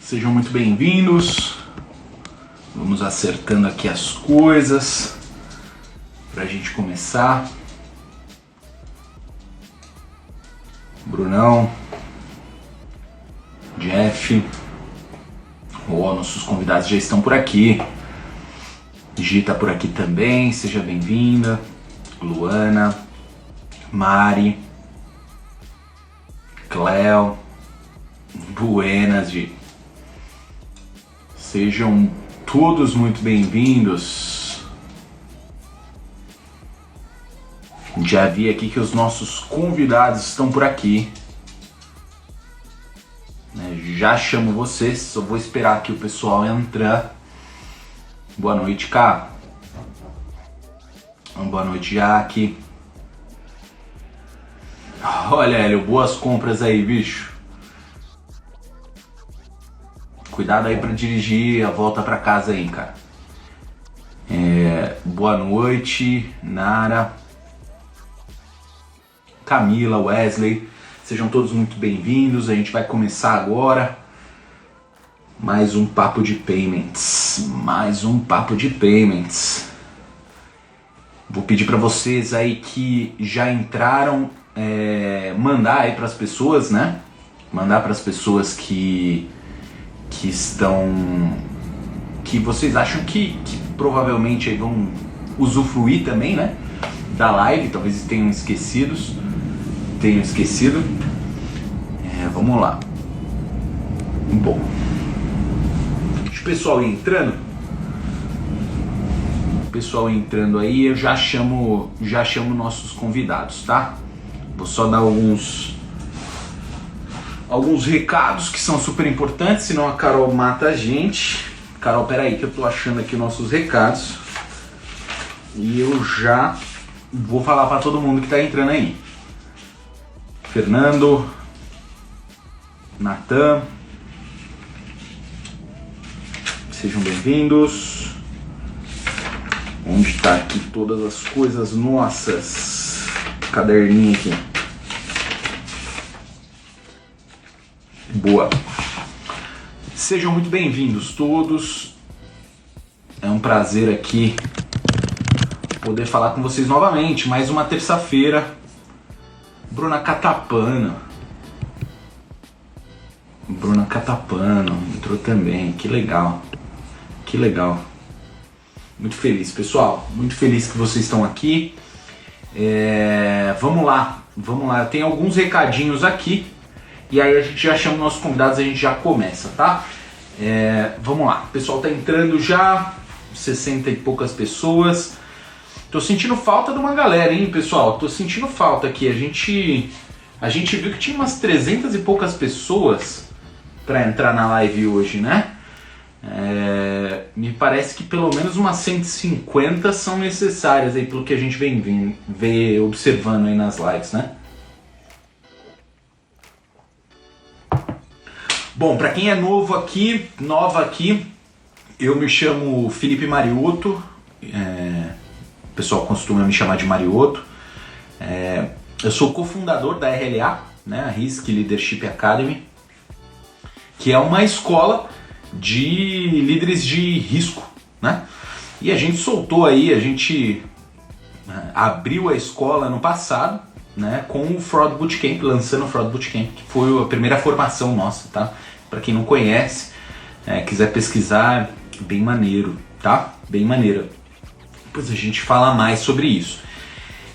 Sejam muito bem-vindos. Vamos acertando aqui as coisas pra gente começar. Brunão, Jeff, nossos convidados já estão por aqui. Gi tá por aqui também, seja bem-vinda. Luana, Mari, Cleo, buenas, Gi. Sejam todos muito bem-vindos. Já vi aqui que os nossos convidados estão por aqui. Já chamo vocês, só vou esperar aqui o pessoal entrar. Boa noite, Cá. Boa noite, Jaque. Olha, Hélio, boas compras aí, bicho. Cuidado aí pra dirigir a volta pra casa aí, cara. Boa noite, Nara, Camila, Wesley. Sejam todos muito bem-vindos. A gente vai começar agora mais um Papo de Payments. Vou pedir para vocês aí que já entraram, mandar aí para as pessoas, né? Mandar para as pessoas que estão, que vocês acham que provavelmente aí vão usufruir também, né? Da live, talvez tenham esquecido. Vamos lá. Bom, deixa o pessoal ir entrando. Aí, eu já chamo nossos convidados, tá? Vou só dar alguns recados que são super importantes, senão a Carol mata a gente. Carol, peraí que eu tô achando aqui nossos recados e eu já vou falar para todo mundo que tá entrando aí. Fernando, Natan, sejam bem-vindos. Onde está aqui todas as coisas nossas? Caderninho aqui. Boa. Sejam muito bem-vindos todos. É um prazer aqui poder falar com vocês novamente. Mais uma terça-feira. Bruna Catapano entrou também. Que legal. Muito feliz, pessoal. Muito feliz que vocês estão aqui. Vamos lá. Eu tenho alguns recadinhos aqui. E aí a gente já chama nossos convidados e a gente já começa, tá? Vamos lá. O pessoal tá entrando já. 60 e poucas pessoas. Tô sentindo falta de uma galera, hein, pessoal? Tô sentindo falta aqui. A gente viu que tinha umas 300 e poucas pessoas pra entrar na live hoje, né? Me parece que pelo menos umas 150 são necessárias aí, pelo que a gente vem observando aí nas lives, né? Bom, pra quem é nova aqui, eu me chamo Felipe Mariotto. O pessoal costuma me chamar de Mariotto. Eu sou cofundador da RLA, né, a Risk Leadership Academy, que é uma escola de líderes de risco, né? E a gente abriu a escola no passado, né, com o Fraud Bootcamp, lançando o Fraud Bootcamp, que foi a primeira formação nossa, tá? Para quem não conhece, quiser pesquisar, bem maneiro, tá? Bem maneiro. Depois a gente fala mais sobre isso.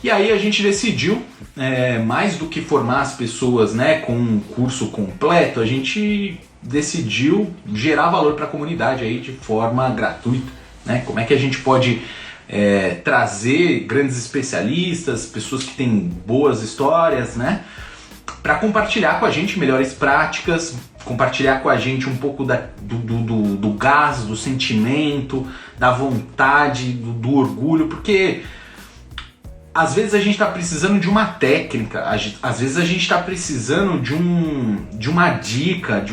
E aí a gente decidiu, mais do que formar as pessoas, né, com um curso completo, a gente decidiu gerar valor para a comunidade aí de forma gratuita, né? Como é que a gente pode trazer grandes especialistas, pessoas que têm boas histórias, né, para compartilhar com a gente melhores práticas, compartilhar com a gente um pouco do gás, do sentimento, da vontade, do orgulho, porque às vezes a gente está precisando de uma técnica, às vezes a gente está precisando de uma dica,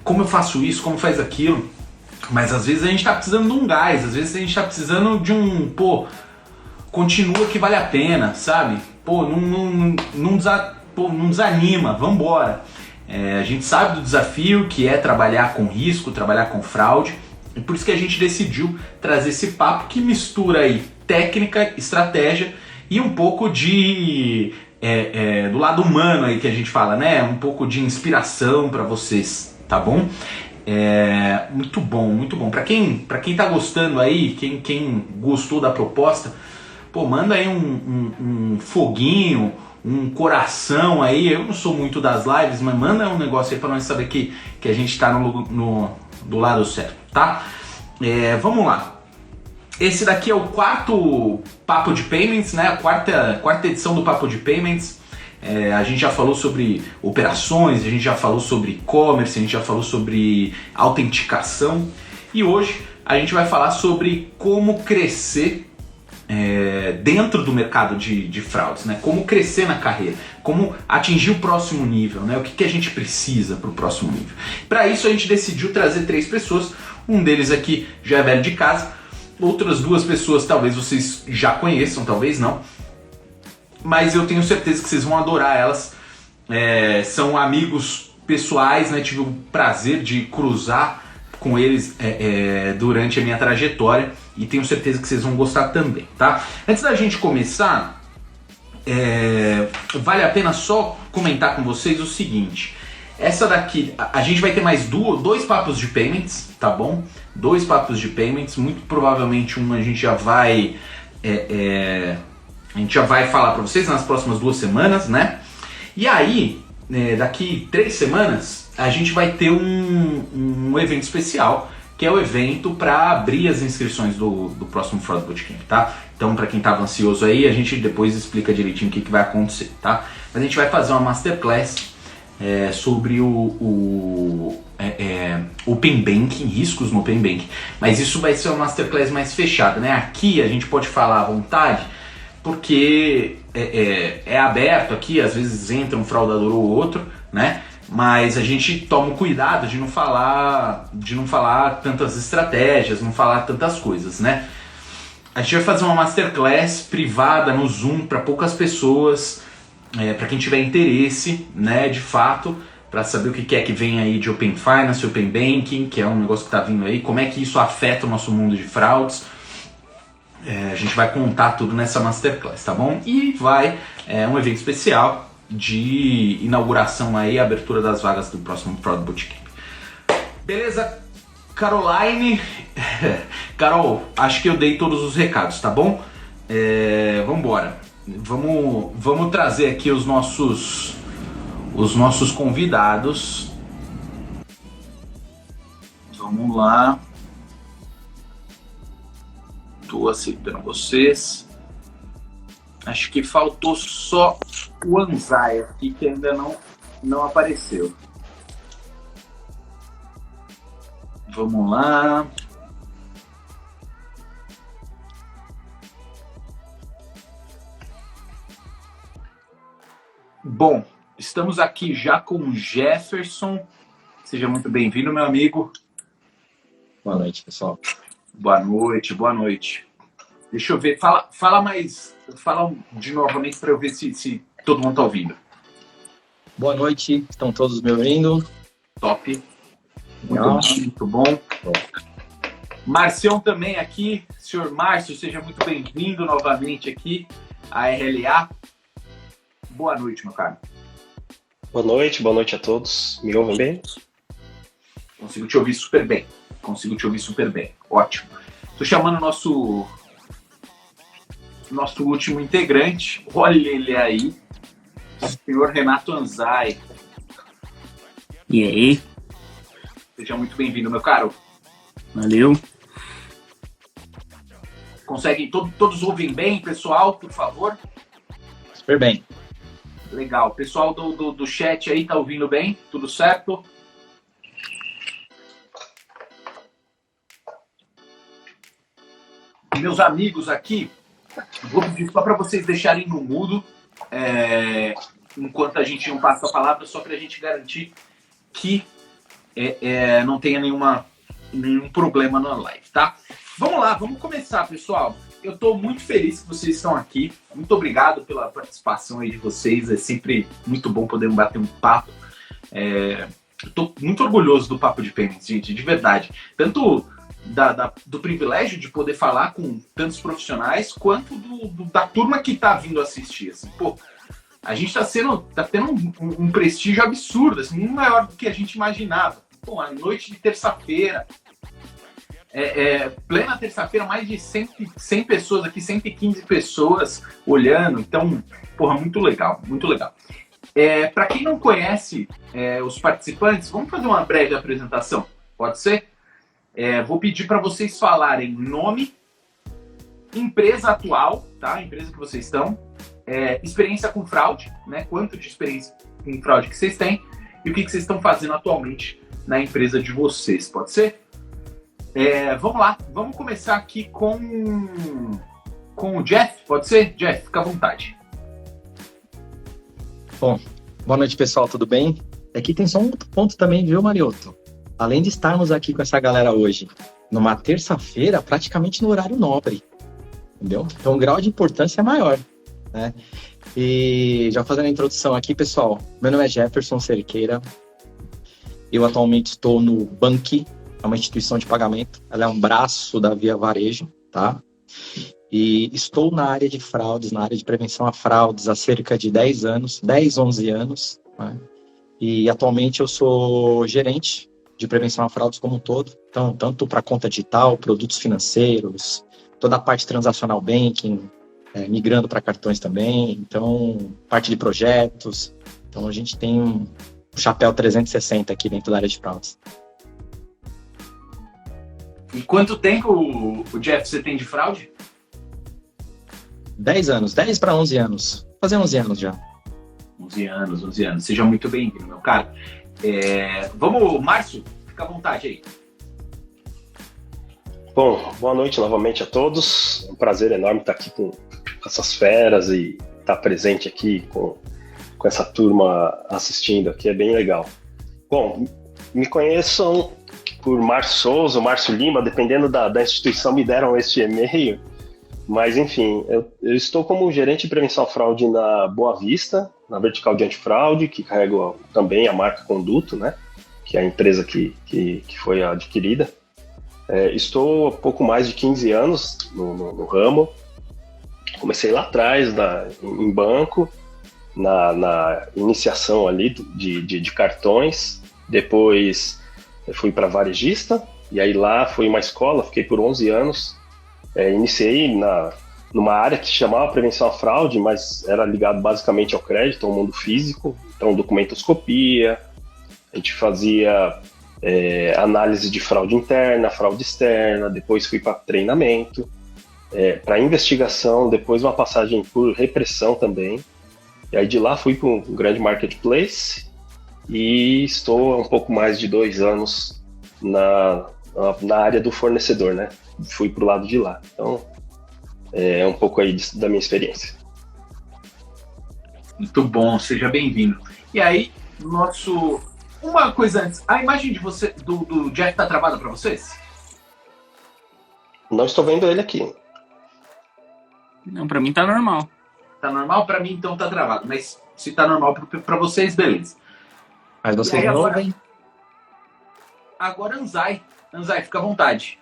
como eu faço isso, como faz aquilo, mas às vezes a gente está precisando de um gás, às vezes a gente está precisando de continua que vale a pena, sabe? Não desanima, vambora. A gente sabe do desafio que é trabalhar com risco, trabalhar com fraude, e por isso que a gente decidiu trazer esse papo que mistura aí técnica, estratégia e um pouco de do lado humano aí que a gente fala, né? Um pouco de inspiração para vocês, tá bom? Muito bom, muito bom. Para quem tá gostando aí, quem gostou da proposta, pô, manda aí um foguinho, um coração aí. Eu não sou muito das lives, mas manda um negócio aí para nós saber que a gente tá do lado certo, tá? Vamos lá. Esse daqui é o quarto Papo de Payments, né? A quarta edição do Papo de Payments. A gente já falou sobre operações, a gente já falou sobre e-commerce, a gente já falou sobre autenticação. E hoje a gente vai falar sobre como crescer dentro do mercado de fraudes, né? Como crescer na carreira, como atingir o próximo nível, né? O que a gente precisa para o próximo nível. Para isso a gente decidiu trazer 3 pessoas, um deles aqui já é velho de casa, outras 2 pessoas talvez vocês já conheçam, talvez não, mas eu tenho certeza que vocês vão adorar elas. São amigos pessoais, né? Tive o prazer de cruzar com eles durante a minha trajetória e tenho certeza que vocês vão gostar também, tá? Antes da gente começar, vale a pena só comentar com vocês o seguinte: essa daqui, a gente vai ter mais 2 papos de payments, tá bom? 2 papos de payments, muito provavelmente a gente já vai falar para vocês nas próximas 2 semanas, né? E aí, daqui 3 semanas, a gente vai ter um evento especial, que é o evento para abrir as inscrições do próximo Fraud Bootcamp, tá? Então, para quem estava ansioso aí, a gente depois explica direitinho o que vai acontecer, tá? Mas a gente vai fazer uma masterclass sobre o Open Banking, riscos no Open Banking. Mas isso vai ser uma masterclass mais fechada, né? Aqui a gente pode falar à vontade, porque é aberto aqui, às vezes entra um fraudador ou outro, né? Mas a gente toma cuidado de não falar tantas estratégias, não falar tantas coisas, né? A gente vai fazer uma masterclass privada no Zoom para poucas pessoas, para quem tiver interesse, né, de fato, para saber o que é que vem aí de Open Finance, Open Banking, que é um negócio que está vindo aí, como é que isso afeta o nosso mundo de fraudes. A gente vai contar tudo nessa masterclass, tá bom? E um evento especial de inauguração aí, abertura das vagas do próximo Fraud Bootcamp. Beleza? Caroline, Carol, acho que eu dei todos os recados, tá bom? Vamos embora. Vamos trazer aqui os nossos convidados. Vamos lá. Estou aceitando vocês. Acho que faltou só o Anzai aqui, que ainda não apareceu. Vamos lá. Bom, estamos aqui já com o Jefferson. Seja muito bem-vindo, meu amigo. Boa noite, pessoal. Boa noite, boa noite. Deixa eu ver, fala de novamente para eu ver se todo mundo está ouvindo. Boa noite, estão todos me ouvindo? Top. Muito bom. Marcião também aqui. Senhor Márcio, seja muito bem-vindo novamente aqui à RLA. Boa noite, meu caro. Boa noite a todos. Me ouvem bem? Consigo te ouvir super bem. Ótimo. Estou chamando o nosso último integrante. Olha ele aí. O senhor Renato Anzai. E aí? Seja muito bem-vindo, meu caro. Valeu. Conseguem, todos ouvem bem, pessoal, por favor? Super bem. Legal. Pessoal do chat aí, tá ouvindo bem? Tudo certo? Meus amigos aqui, vou pedir só para vocês deixarem no mudo enquanto a gente não passa a palavra, só para a gente garantir que não tenha nenhum problema na live, tá? Vamos lá, vamos começar, pessoal. Eu estou muito feliz que vocês estão aqui. Muito obrigado pela participação aí de vocês. É sempre muito bom poder bater um papo Eu tô muito orgulhoso do Papo de Payments, gente, de verdade. Tanto do privilégio de poder falar com tantos profissionais, quanto da turma que tá vindo assistir. Assim, pô, a gente tá tendo um prestígio absurdo, assim, muito maior do que a gente imaginava. Pô, a noite de terça-feira, plena terça-feira, mais de 100 pessoas aqui, 115 pessoas olhando. Então, porra, muito legal, muito legal. Para quem não conhece os participantes, vamos fazer uma breve apresentação, pode ser? Vou pedir para vocês falarem nome, empresa atual, tá? Empresa que vocês estão, experiência com fraude, né? Quanto de experiência com fraude que vocês têm e o que vocês estão fazendo atualmente na empresa de vocês, pode ser? Vamos lá, vamos começar aqui com o Jeff, pode ser? Jeff, fica à vontade. Bom, boa noite, pessoal, tudo bem? Aqui tem só um outro ponto também, viu, Marioto? Além de estarmos aqui com essa galera hoje, numa terça-feira, praticamente no horário nobre, entendeu? Então o grau de importância é maior, né? E já fazendo a introdução aqui, pessoal, meu nome é Jefferson Cerqueira, eu atualmente estou no Banqui, é uma instituição de pagamento, ela é um braço da Via Varejo, tá? E estou na área de fraudes, na área de prevenção a fraudes há cerca de 10 anos, 10, 11 anos, né? E atualmente eu sou gerente de prevenção a fraudes como um todo, então tanto para conta digital, produtos financeiros, toda a parte transacional banking, migrando para cartões também, então parte de projetos, então a gente tem um chapéu 360 aqui dentro da área de fraudes. E quanto tempo, o Jeff, você tem de fraude? 10 anos, 10 para 11 anos. Fazer 11 anos já. 11 anos. Seja muito bem-vindo, meu cara. Vamos, Márcio, fica à vontade aí. Bom, boa noite novamente a todos. É um prazer enorme estar aqui com essas feras e estar presente aqui com essa turma assistindo aqui, é bem legal. Bom, me conheçam por Márcio Souza, Márcio Lima, dependendo da instituição, me deram este e-mail. Mas, enfim, eu estou como gerente de prevenção à fraude na Boa Vista, na vertical de antifraude, que carrego também a marca Conduto, né? Que é a empresa que foi adquirida. Estou há pouco mais de 15 anos no ramo. Comecei lá atrás, em banco, na iniciação ali de cartões. Depois fui para varejista, e aí lá foi uma escola, fiquei por 11 anos. Iniciei numa área que se chamava prevenção à fraude, mas era ligado basicamente ao crédito, ao mundo físico, então documentoscopia, a gente fazia análise de fraude interna, fraude externa, depois fui para treinamento, para investigação, depois uma passagem por repressão também, e aí de lá fui para um grande marketplace e estou há um pouco mais de 2 anos na área do fornecedor, né? Fui pro lado de lá. Então, é um pouco aí da minha experiência. Muito bom, seja bem-vindo. E aí, uma coisa antes, a imagem de você, do Jeff tá travada para vocês? Não estou vendo ele aqui. Não, pra mim tá normal. Tá normal? Para mim, então, tá travado. Mas se tá normal para vocês, beleza. Mas vocês não ouvem? Agora, Anzai, fica à vontade.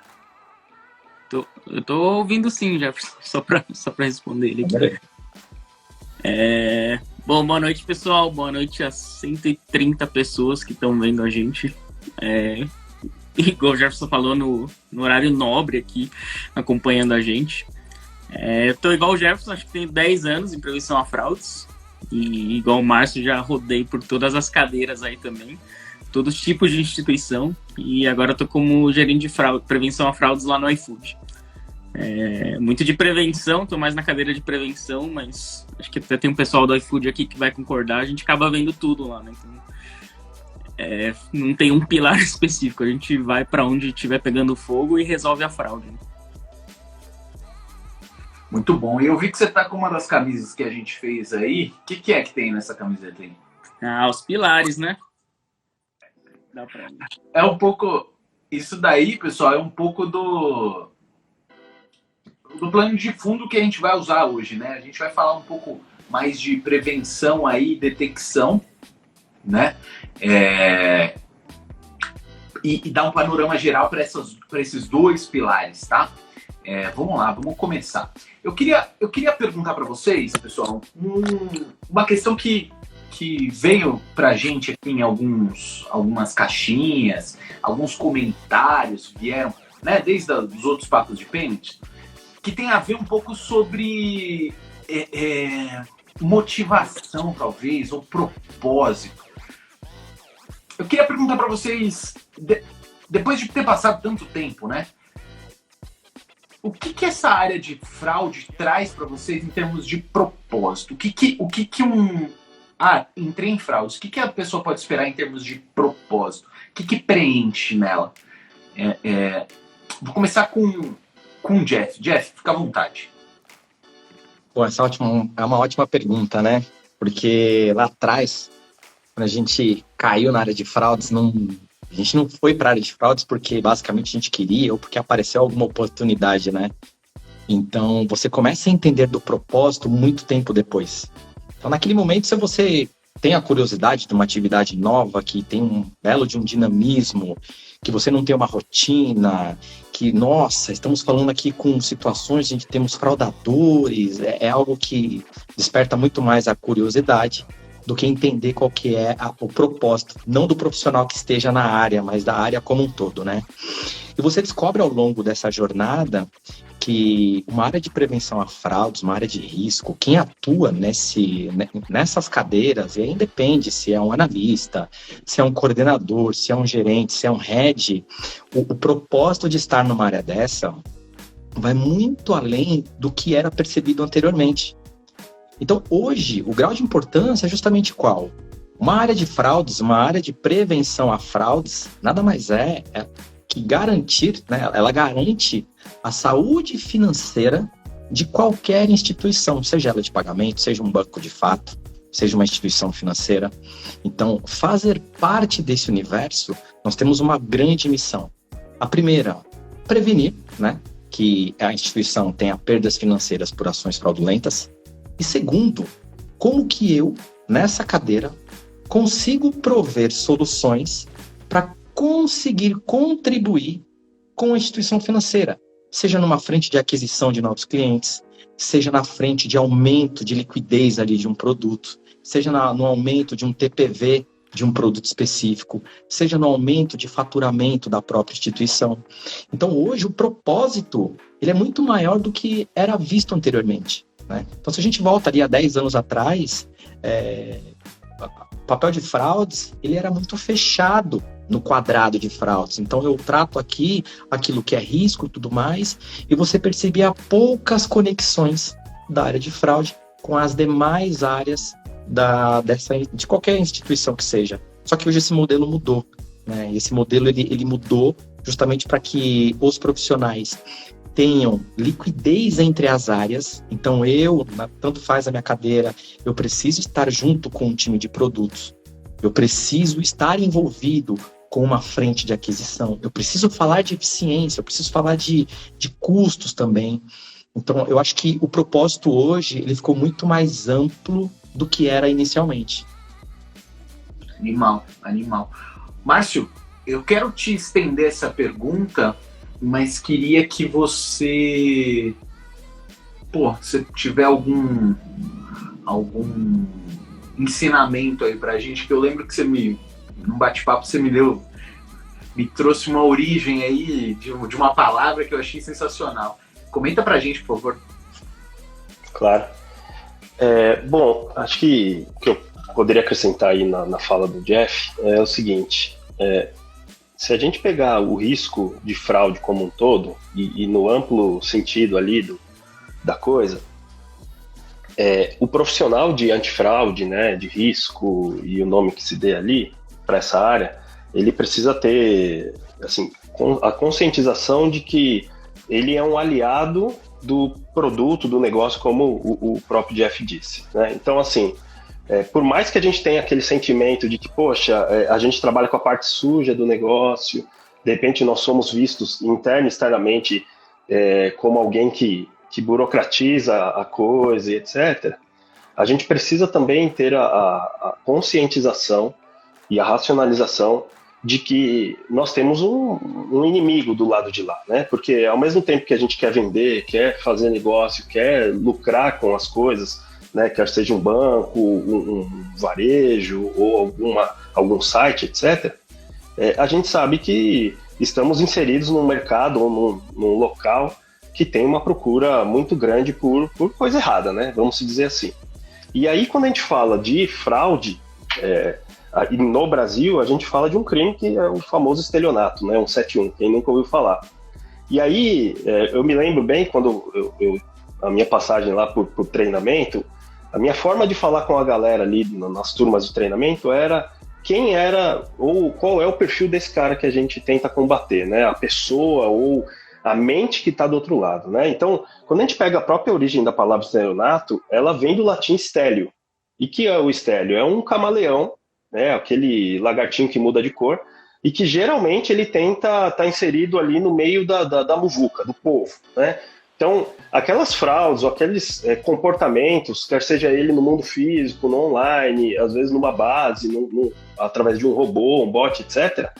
Eu tô ouvindo sim, Jefferson, só pra responder ele aqui. Bom, boa noite, pessoal. Boa noite às 130 pessoas que estão vendo a gente. Igual o Jefferson falou, no horário nobre aqui, acompanhando a gente. Eu tô igual o Jefferson, acho que tenho 10 anos em prevenção a fraudes. E igual o Márcio, já rodei por todas as cadeiras aí também. Todos os tipos de instituição, e agora eu tô como gerente de prevenção a fraudes lá no iFood. Muito de prevenção, tô mais na cadeira de prevenção, mas acho que até tem um pessoal do iFood aqui que vai concordar, a gente acaba vendo tudo lá, né? Então, não tem um pilar específico, a gente vai para onde estiver pegando fogo e resolve a fraude. Né? Muito bom, e eu vi que você tá com uma das camisas que a gente fez aí. O que é que tem nessa camiseta aí? Os pilares, né? É um pouco... Isso daí, pessoal, é um pouco do plano de fundo que a gente vai usar hoje, né? A gente vai falar um pouco mais de prevenção aí, detecção, né? E dar um panorama geral para esses dois pilares, tá? Vamos lá, vamos começar. Eu queria perguntar para vocês, pessoal, uma questão que veio para a gente aqui em algumas caixinhas, alguns comentários vieram, né, desde os outros papos de pênalti, que tem a ver um pouco sobre motivação, talvez, ou propósito. Eu queria perguntar para vocês, depois de ter passado tanto tempo, né? O que essa área de fraude traz para vocês em termos de propósito? Entrei em fraude. O que a pessoa pode esperar em termos de propósito? O que preenche nela? Vou começar com o Jeff. Jeff, fica à vontade. Pô, essa é uma ótima pergunta, né? Porque lá atrás, quando a gente caiu na área de fraudes, a gente não foi para a área de fraudes porque basicamente a gente queria ou porque apareceu alguma oportunidade, né? Então, você começa a entender do propósito muito tempo depois. Então, naquele momento, se você tem a curiosidade de uma atividade nova, que tem um belo de um dinamismo, que você não tem uma rotina, que, nossa, estamos falando aqui com situações em que temos fraudadores, é algo que desperta muito mais a curiosidade do que entender qual que é o propósito, não do profissional que esteja na área, mas da área como um todo, né? E você descobre ao longo dessa jornada que uma área de prevenção a fraudes, uma área de risco, quem atua nessas cadeiras, e aí depende se é um analista, se é um coordenador, se é um gerente, se é um head, o propósito de estar numa área dessa vai muito além do que era percebido anteriormente. Então, hoje, o grau de importância é justamente qual? Uma área de fraudes, uma área de prevenção a fraudes, nada mais é que garantir, né, ela garante a saúde financeira de qualquer instituição, seja ela de pagamento, seja um banco de fato, seja uma instituição financeira. Então, fazer parte desse universo, nós temos uma grande missão. A primeira, prevenir, né, que a instituição tenha perdas financeiras por ações fraudulentas. E segundo, como que eu, nessa cadeira, consigo prover soluções para conseguir contribuir com a instituição financeira, seja numa frente de aquisição de novos clientes, seja na frente de aumento de liquidez ali de um produto, seja no aumento de um TPV de um produto específico, seja no aumento de faturamento da própria instituição. Então, hoje, o propósito ele é muito maior do que era visto anteriormente, né? Então, se a gente volta ali a 10 anos atrás, o papel de fraudes ele era muito fechado no quadrado de fraudes. Então, eu trato aqui aquilo que é risco e tudo mais, e você percebia poucas conexões da área de fraude com as demais áreas de qualquer instituição que seja. Só que hoje esse modelo mudou, né? Esse modelo ele mudou justamente para que os profissionais tenham liquidez entre as áreas. Então, tanto faz a minha cadeira, eu preciso estar junto com um time de produtos, eu preciso estar envolvido com uma frente de aquisição, eu preciso falar de eficiência, eu preciso falar de custos também. Então, eu acho que o propósito hoje ele ficou muito mais amplo do que era inicialmente. Animal. Márcio, eu quero te estender essa pergunta, mas queria que você se tiver algum ensinamento aí pra gente, que eu lembro que num bate-papo você me trouxe uma origem aí de uma palavra que eu achei sensacional. Comenta pra gente, por favor. Claro. Bom, acho que o que eu poderia acrescentar aí na fala do Jeff é o seguinte, se a gente pegar o risco de fraude como um todo, e no amplo sentido ali da coisa, o profissional de antifraude, né, de risco e o nome que se dê ali para essa área, ele precisa ter assim, a conscientização de que ele é um aliado do produto, do negócio, como o próprio Jeff disse, né? Então, assim, por mais que a gente tenha aquele sentimento de que, poxa, a gente trabalha com a parte suja do negócio, de repente nós somos vistos interna e externamente como alguém que burocratiza a coisa e etc., a gente precisa também ter a conscientização e a racionalização de que nós temos um inimigo do lado de lá, né? Porque ao mesmo tempo que a gente quer vender, quer fazer negócio, quer lucrar com as coisas, né? Quer seja um banco, um varejo ou algum site, etc., a gente sabe que estamos inseridos num mercado ou num local que tem uma procura muito grande por coisa errada, né? Vamos dizer assim. E aí, quando a gente fala de fraude, no Brasil, a gente fala de um crime que é o famoso estelionato, né? 171, quem nunca ouviu falar. E aí, eu me lembro bem, quando a minha passagem lá por treinamento, a minha forma de falar com a galera ali nas turmas de treinamento era quem era ou qual é o perfil desse cara que a gente tenta combater, né? A pessoa ou a mente que está do outro lado, né? Então, quando a gente pega a própria origem da palavra estelionato, ela vem do latim stélio. E que é o stélio? É um camaleão, né? Aquele lagartinho que muda de cor, e que geralmente ele tenta estar inserido ali no meio da muvuca, do povo, né? Então, aquelas fraudes, ou aqueles comportamentos, quer seja ele no mundo físico, no online, às vezes numa base, através de um robô, um bot, etc.,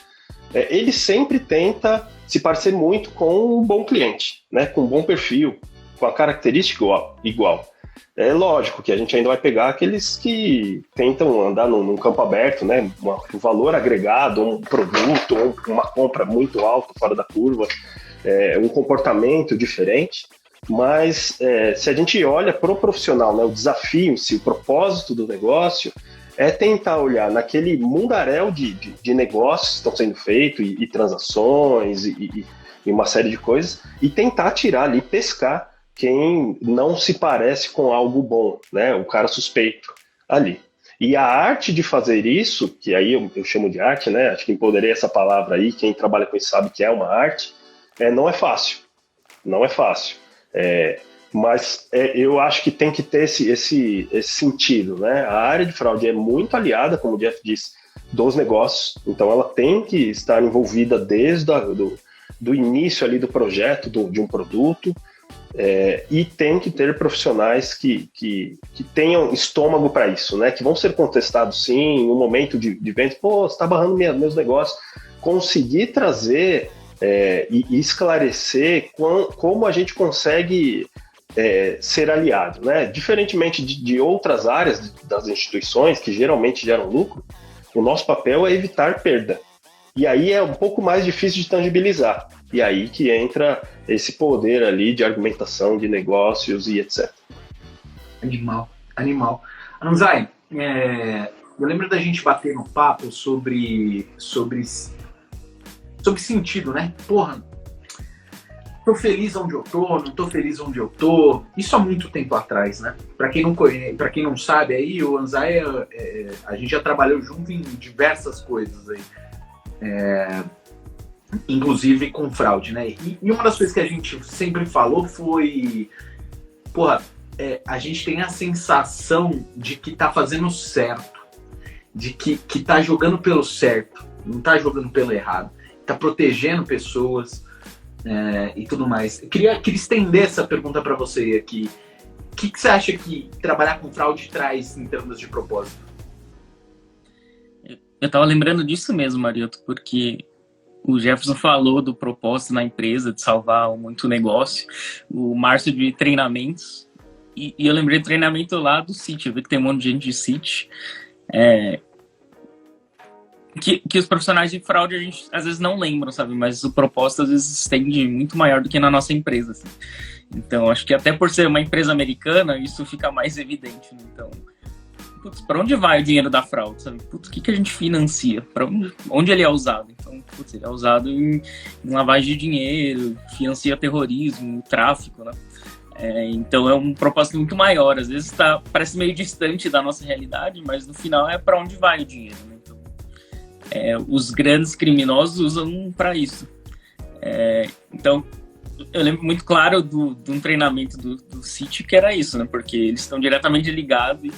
ele sempre tenta se parecer muito com um bom cliente, né? Com um bom perfil, com a característica igual. É lógico que a gente ainda vai pegar aqueles que tentam andar num campo aberto, né? Um valor agregado, um produto, ou uma compra muito alta, fora da curva, um comportamento diferente, mas se a gente olha para o profissional, né, o desafio, o propósito do negócio é tentar olhar naquele mundaréu de negócios que estão sendo feitos e transações e uma série de coisas e tentar tirar ali, pescar quem não se parece com algo bom, né, o cara suspeito ali. E a arte de fazer isso, que aí eu chamo de arte, né, acho que empoderei essa palavra aí, quem trabalha com isso sabe que é uma arte, não é fácil, não é fácil, mas eu acho que tem que ter esse sentido, né? A área de fraude é muito aliada, como o Jeff disse, dos negócios, então ela tem que estar envolvida desde do início ali do projeto, de um produto, e tem que ter profissionais que tenham estômago para isso, né? Que vão ser contestados sim, em um momento de venda, você está barrando meus negócios, conseguir trazer e esclarecer como a gente consegue ser aliado, né? Diferentemente de outras áreas das instituições que geralmente geram lucro, o nosso papel é evitar perda. E aí é um pouco mais difícil de tangibilizar. E aí que entra esse poder ali de argumentação de negócios e etc. Animal. Anzai, eu lembro da gente bater no papo sobre sentido, né? Porra, tô feliz onde eu tô, não tô feliz onde eu tô. Isso há muito tempo atrás, né? Pra quem não conhece, pra quem não sabe aí, o Anzai, a gente já trabalhou junto em diversas coisas aí. Inclusive com fraude, né? E uma das coisas que a gente sempre falou foi... Porra, a gente tem a sensação de que tá fazendo certo. De que tá jogando pelo certo. Não tá jogando pelo errado. Tá protegendo pessoas e tudo mais. Eu queria estender essa pergunta para você aqui. O que você acha que trabalhar com fraude traz em termos de propósito? Eu tava lembrando disso mesmo, Marioto, porque o Jefferson falou do propósito na empresa de salvar muito negócio, o Márcio de treinamentos, e eu lembrei do treinamento lá do City. Eu vi que tem um monte de gente de City. Que os profissionais de fraude a gente às vezes não lembram, sabe? Mas o propósito às vezes se estende muito maior do que na nossa empresa, assim. Então, acho que até por ser uma empresa americana, isso fica mais evidente, né? Então, putz, para onde vai o dinheiro da fraude, sabe? Putz, o que a gente financia? Para onde ele é usado? Então, putz, ele é usado em lavagem de dinheiro, financia terrorismo, tráfico, né? Então é um propósito muito maior. Às vezes parece meio distante da nossa realidade, mas no final é para onde vai o dinheiro, né? Então, os grandes criminosos usam para isso. Então, eu lembro muito claro de um treinamento do City que era isso, né? Porque eles estão diretamente ligados em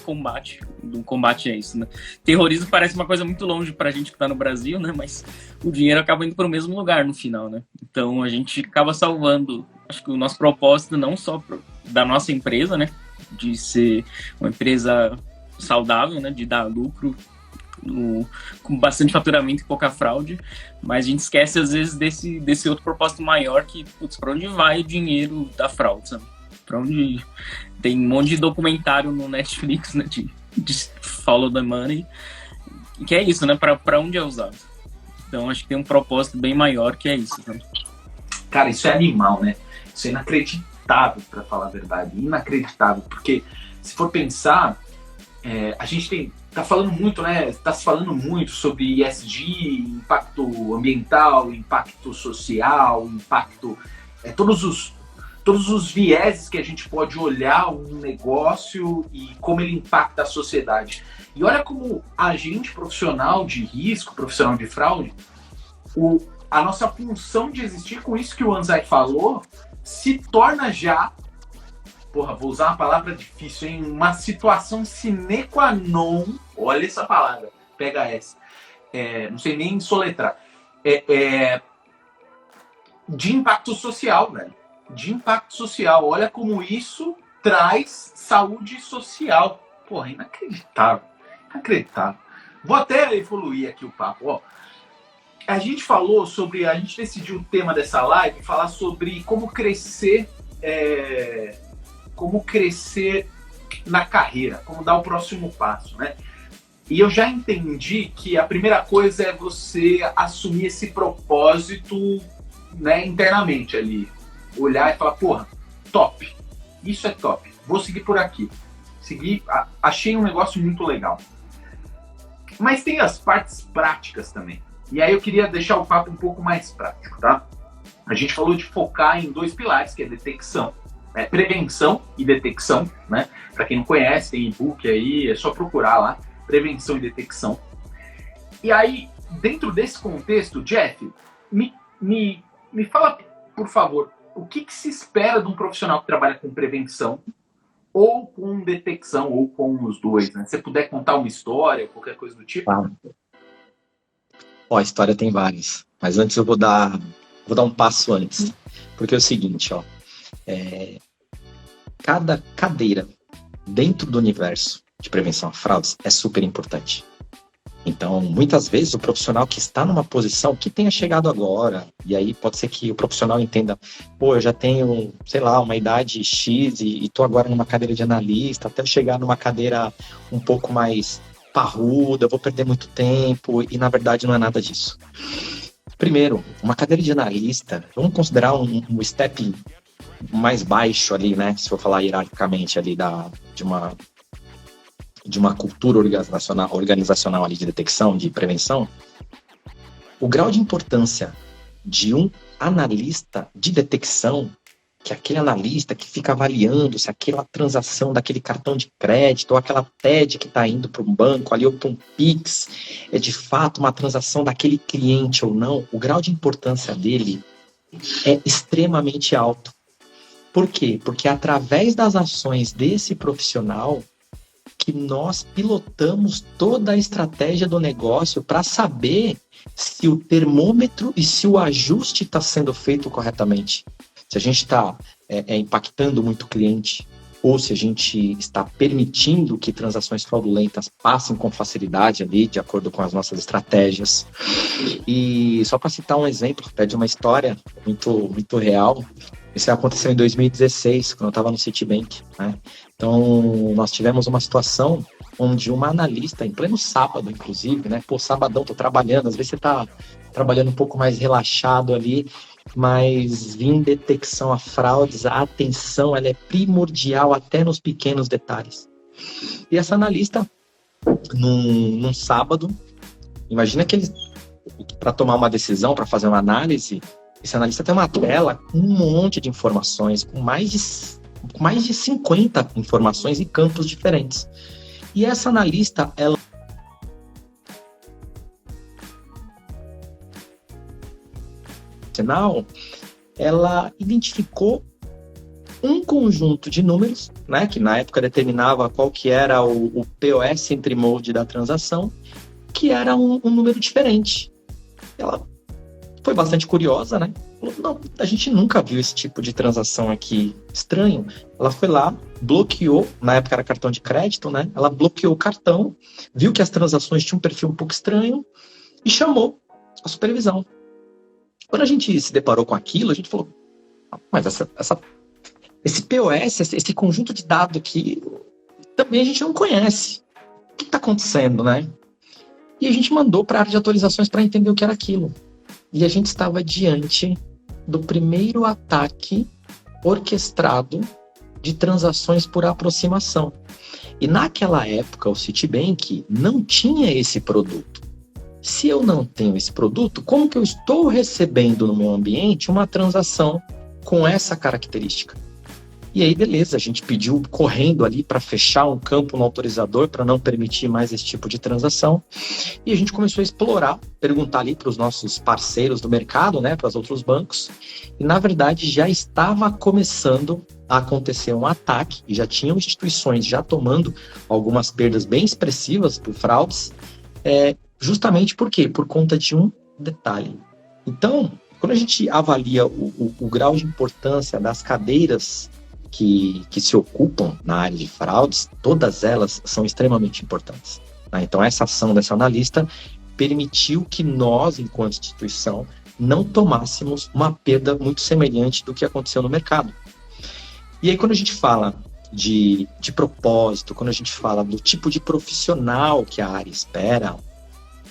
combate a isso, né? Terrorismo parece uma coisa muito longe pra gente que tá no Brasil, né? Mas o dinheiro acaba indo pro mesmo lugar no final, né? Então a gente acaba salvando, acho que o nosso propósito não só da nossa empresa, né? De ser uma empresa saudável, né? De dar lucro com bastante faturamento e pouca fraude, mas a gente esquece às vezes desse outro propósito maior que, para onde vai o dinheiro da fraude, sabe? Para onde tem um monte de documentário no Netflix, né, de Follow the Money, que é isso, né, para onde é usado. Então acho que tem um propósito bem maior que é isso, sabe? Cara, isso é animal, né? Isso é inacreditável, para falar a verdade, inacreditável, porque se for pensar, a gente tá falando muito, né? Tá se falando muito sobre ESG, impacto ambiental, impacto social, impacto, todos os vieses que a gente pode olhar um negócio e como ele impacta a sociedade. E olha como a gente, profissional de risco, profissional de fraude, a nossa função de existir, com isso que o Anzai falou, se torna já, vou usar uma palavra difícil, hein? Uma situação sine qua non, olha essa palavra, pega essa, não sei nem soletrar, de impacto social, velho. De impacto social. Olha como isso traz saúde social. Porra, inacreditável. Inacreditável. Vou até evoluir aqui o papo. A gente decidiu o tema dessa live, falar sobre como crescer na carreira, como dar o próximo passo, né? E eu já entendi que a primeira coisa é você assumir esse propósito, né, internamente ali. Olhar e falar, porra, top, isso é top, vou seguir por aqui. Achei um negócio muito legal. Mas tem as partes práticas também. E aí eu queria deixar o papo um pouco mais prático, tá? A gente falou de focar em 2 pilares, que é detecção, prevenção e detecção, né? Para quem não conhece, tem e-book aí, é só procurar lá, prevenção e detecção. E aí, dentro desse contexto, Jeff, me fala, por favor, o que se espera de um profissional que trabalha com prevenção ou com detecção, ou com os dois, né? Se você puder contar uma história ou qualquer coisa do tipo. A história tem várias, mas antes eu vou dar um passo antes, porque é o seguinte, cada cadeira dentro do universo de prevenção a fraudes é super importante. Então, muitas vezes, o profissional que está numa posição que tenha chegado agora, e aí pode ser que o profissional entenda, eu já tenho, sei lá, uma idade X e estou agora numa cadeira de analista, até eu chegar numa cadeira um pouco mais parruda, eu vou perder muito tempo, e na verdade não é nada disso. Primeiro, uma cadeira de analista, vamos considerar um step mais baixo ali, né, se for falar hierarquicamente ali de uma cultura organizacional ali de detecção, de prevenção, o grau de importância de um analista de detecção, que é aquele analista que fica avaliando se aquela transação daquele cartão de crédito ou aquela TED que está indo para um banco ali ou para um Pix é de fato uma transação daquele cliente ou não, o grau de importância dele é extremamente alto. Por quê? Porque através das ações desse profissional que nós pilotamos toda a estratégia do negócio para saber se o termômetro e se o ajuste está sendo feito corretamente. Se a gente está impactando muito o cliente ou se a gente está permitindo que transações fraudulentas passem com facilidade ali, de acordo com as nossas estratégias. E só para citar um exemplo, de uma história muito, muito real, isso aconteceu em 2016, quando eu estava no Citibank, né? Então, nós tivemos uma situação onde uma analista, em pleno sábado, inclusive, né? Sabadão, tô trabalhando, às vezes você tá trabalhando um pouco mais relaxado ali, mas em detecção a fraudes, a atenção, ela é primordial até nos pequenos detalhes. E essa analista, num sábado, imagina que ele, para tomar uma decisão, para fazer uma análise, esse analista tem uma tela com um monte de informações, com mais de 50 informações e campos diferentes. E essa analista, ela identificou um conjunto de números, né, que na época determinava qual que era o POS entry mode da transação, que era um número diferente. Ela foi bastante curiosa, né? Falou, não, a gente nunca viu esse tipo de transação aqui estranho. Ela foi lá, bloqueou, na época era cartão de crédito, né? Ela bloqueou o cartão, viu que as transações tinham um perfil um pouco estranho e chamou a supervisão. Quando a gente se deparou com aquilo, a gente falou, mas esse POS, esse conjunto de dados aqui, também a gente não conhece. O que está acontecendo, né? E a gente mandou para a área de atualizações para entender o que era aquilo. E a gente estava diante do primeiro ataque orquestrado de transações por aproximação. E naquela época, o Citibank não tinha esse produto. Se eu não tenho esse produto, como que eu estou recebendo no meu ambiente uma transação com essa característica? E aí, beleza, a gente pediu correndo ali para fechar um campo no autorizador para não permitir mais esse tipo de transação. E a gente começou a explorar, perguntar ali para os nossos parceiros do mercado, né, para os outros bancos. E, na verdade, já estava começando a acontecer um ataque, e já tinham instituições já tomando algumas perdas bem expressivas por fraudes, justamente por quê? Por conta de um detalhe. Então, quando a gente avalia o grau de importância das cadeiras que se ocupam na área de fraudes, todas elas são extremamente importantes. Né? Então, essa ação dessa analista permitiu que nós, enquanto instituição, não tomássemos uma perda muito semelhante do que aconteceu no mercado. E aí, quando a gente fala de propósito, quando a gente fala do tipo de profissional que a área espera,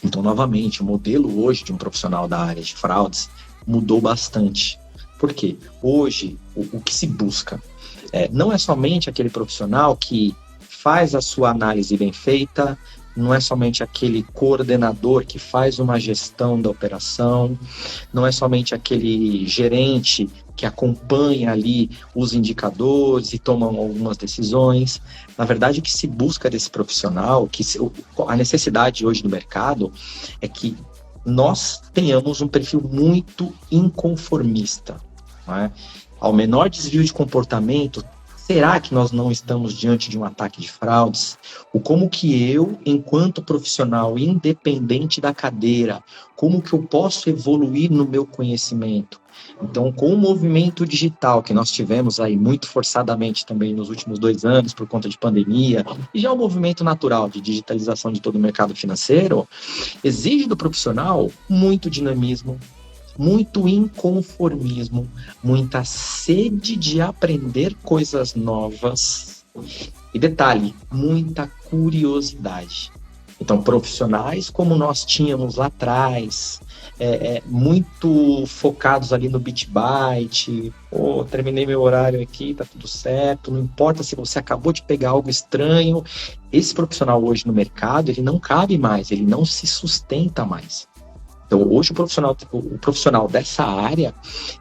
então, novamente, o modelo hoje de um profissional da área de fraudes mudou bastante. Por quê? Hoje, o que se busca não é somente aquele profissional que faz a sua análise bem feita, não é somente aquele coordenador que faz uma gestão da operação, não é somente aquele gerente que acompanha ali os indicadores e toma algumas decisões. Na verdade, o que se busca desse profissional, a necessidade hoje do mercado é que nós tenhamos um perfil muito inconformista. Não é? Ao menor desvio de comportamento, será que nós não estamos diante de um ataque de fraudes? O como que eu, enquanto profissional independente da cadeira, como que eu posso evoluir no meu conhecimento? Então, com o movimento digital que nós tivemos aí muito forçadamente também nos últimos 2 anos por conta de pandemia, e já o movimento natural de digitalização de todo o mercado financeiro, exige do profissional muito dinamismo, muito inconformismo, muita sede de aprender coisas novas e, detalhe, muita curiosidade. Então, profissionais como nós tínhamos lá atrás, muito focados ali no bit byte, terminei meu horário aqui, tá tudo certo, não importa se você acabou de pegar algo estranho, esse profissional hoje no mercado, ele não cabe mais, ele não se sustenta mais. Então, hoje o profissional dessa área,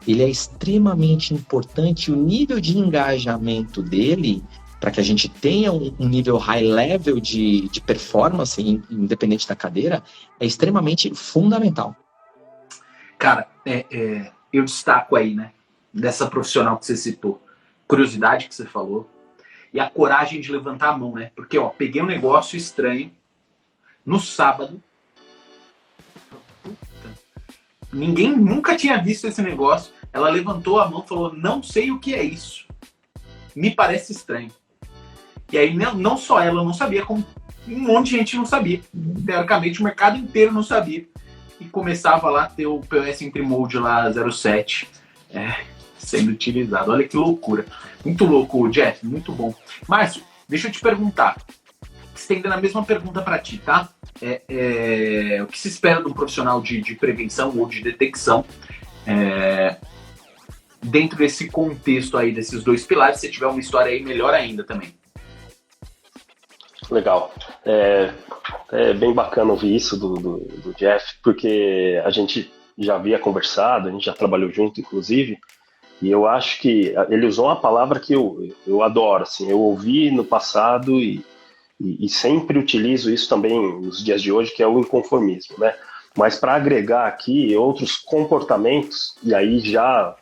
ele é extremamente importante, o nível de engajamento dele, para que a gente tenha um nível high level de performance, independente da cadeira, é extremamente fundamental. Cara, eu destaco aí, né, dessa profissional que você citou, curiosidade que você falou, e a coragem de levantar a mão, né? Porque, peguei um negócio estranho no sábado, ninguém nunca tinha visto esse negócio. Ela levantou a mão e falou, não sei o que é isso. Me parece estranho. E aí não só ela não sabia, como um monte de gente não sabia. Teoricamente o mercado inteiro não sabia. E começava lá a ter o POS Entry Mode lá 07 sendo utilizado. Olha que loucura. Muito louco, Jeff. Muito bom. Márcio, deixa eu te perguntar. Estendendo a mesma pergunta para ti, tá? O que se espera de um profissional de prevenção ou de detecção dentro desse contexto aí, desses 2 pilares? Se tiver uma história aí, melhor ainda também. Legal. É bem bacana ouvir isso do Jeff, porque a gente já havia conversado, a gente já trabalhou junto, inclusive, e eu acho que ele usou uma palavra que eu adoro, assim, eu ouvi no passado e sempre utilizo isso também nos dias de hoje, que é o inconformismo, né? Mas para agregar aqui outros comportamentos, e aí já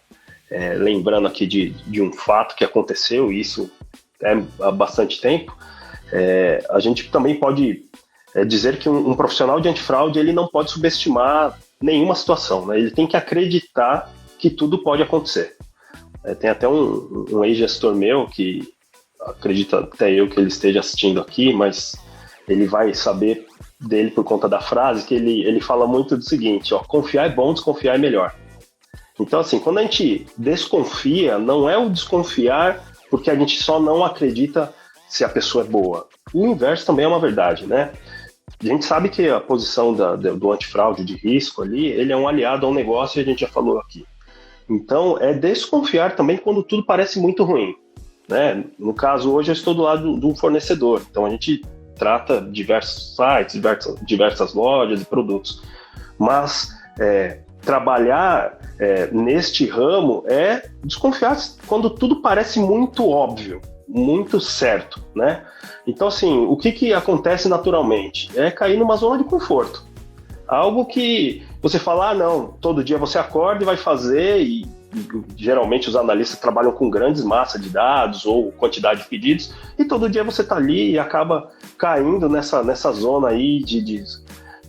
lembrando aqui de um fato que aconteceu, e isso há bastante tempo, a gente também pode dizer que um profissional de antifraude ele não pode subestimar nenhuma situação, né? Ele tem que acreditar que tudo pode acontecer. Tem até um ex-gestor meu que acredita até eu que ele esteja assistindo aqui, mas ele vai saber dele por conta da frase, que ele fala muito do seguinte, ó, confiar é bom, desconfiar é melhor. Então, assim, quando a gente desconfia, não é o desconfiar porque a gente só não acredita se a pessoa é boa. O inverso também é uma verdade, né? A gente sabe que a posição do antifraude de risco ali, ele é um aliado ao negócio, e a gente já falou aqui. Então, é desconfiar também quando tudo parece muito ruim, né? No caso, hoje eu estou do lado de um fornecedor, então a gente trata diversos sites, diversas lojas e produtos, mas trabalhar neste ramo é desconfiar quando tudo parece muito óbvio, muito certo, né? Então, assim, o que acontece naturalmente? É cair numa zona de conforto. Algo que você fala, não, todo dia você acorda e vai fazer, e geralmente os analistas trabalham com grandes massas de dados ou quantidade de pedidos, e todo dia você está ali e acaba caindo nessa zona aí de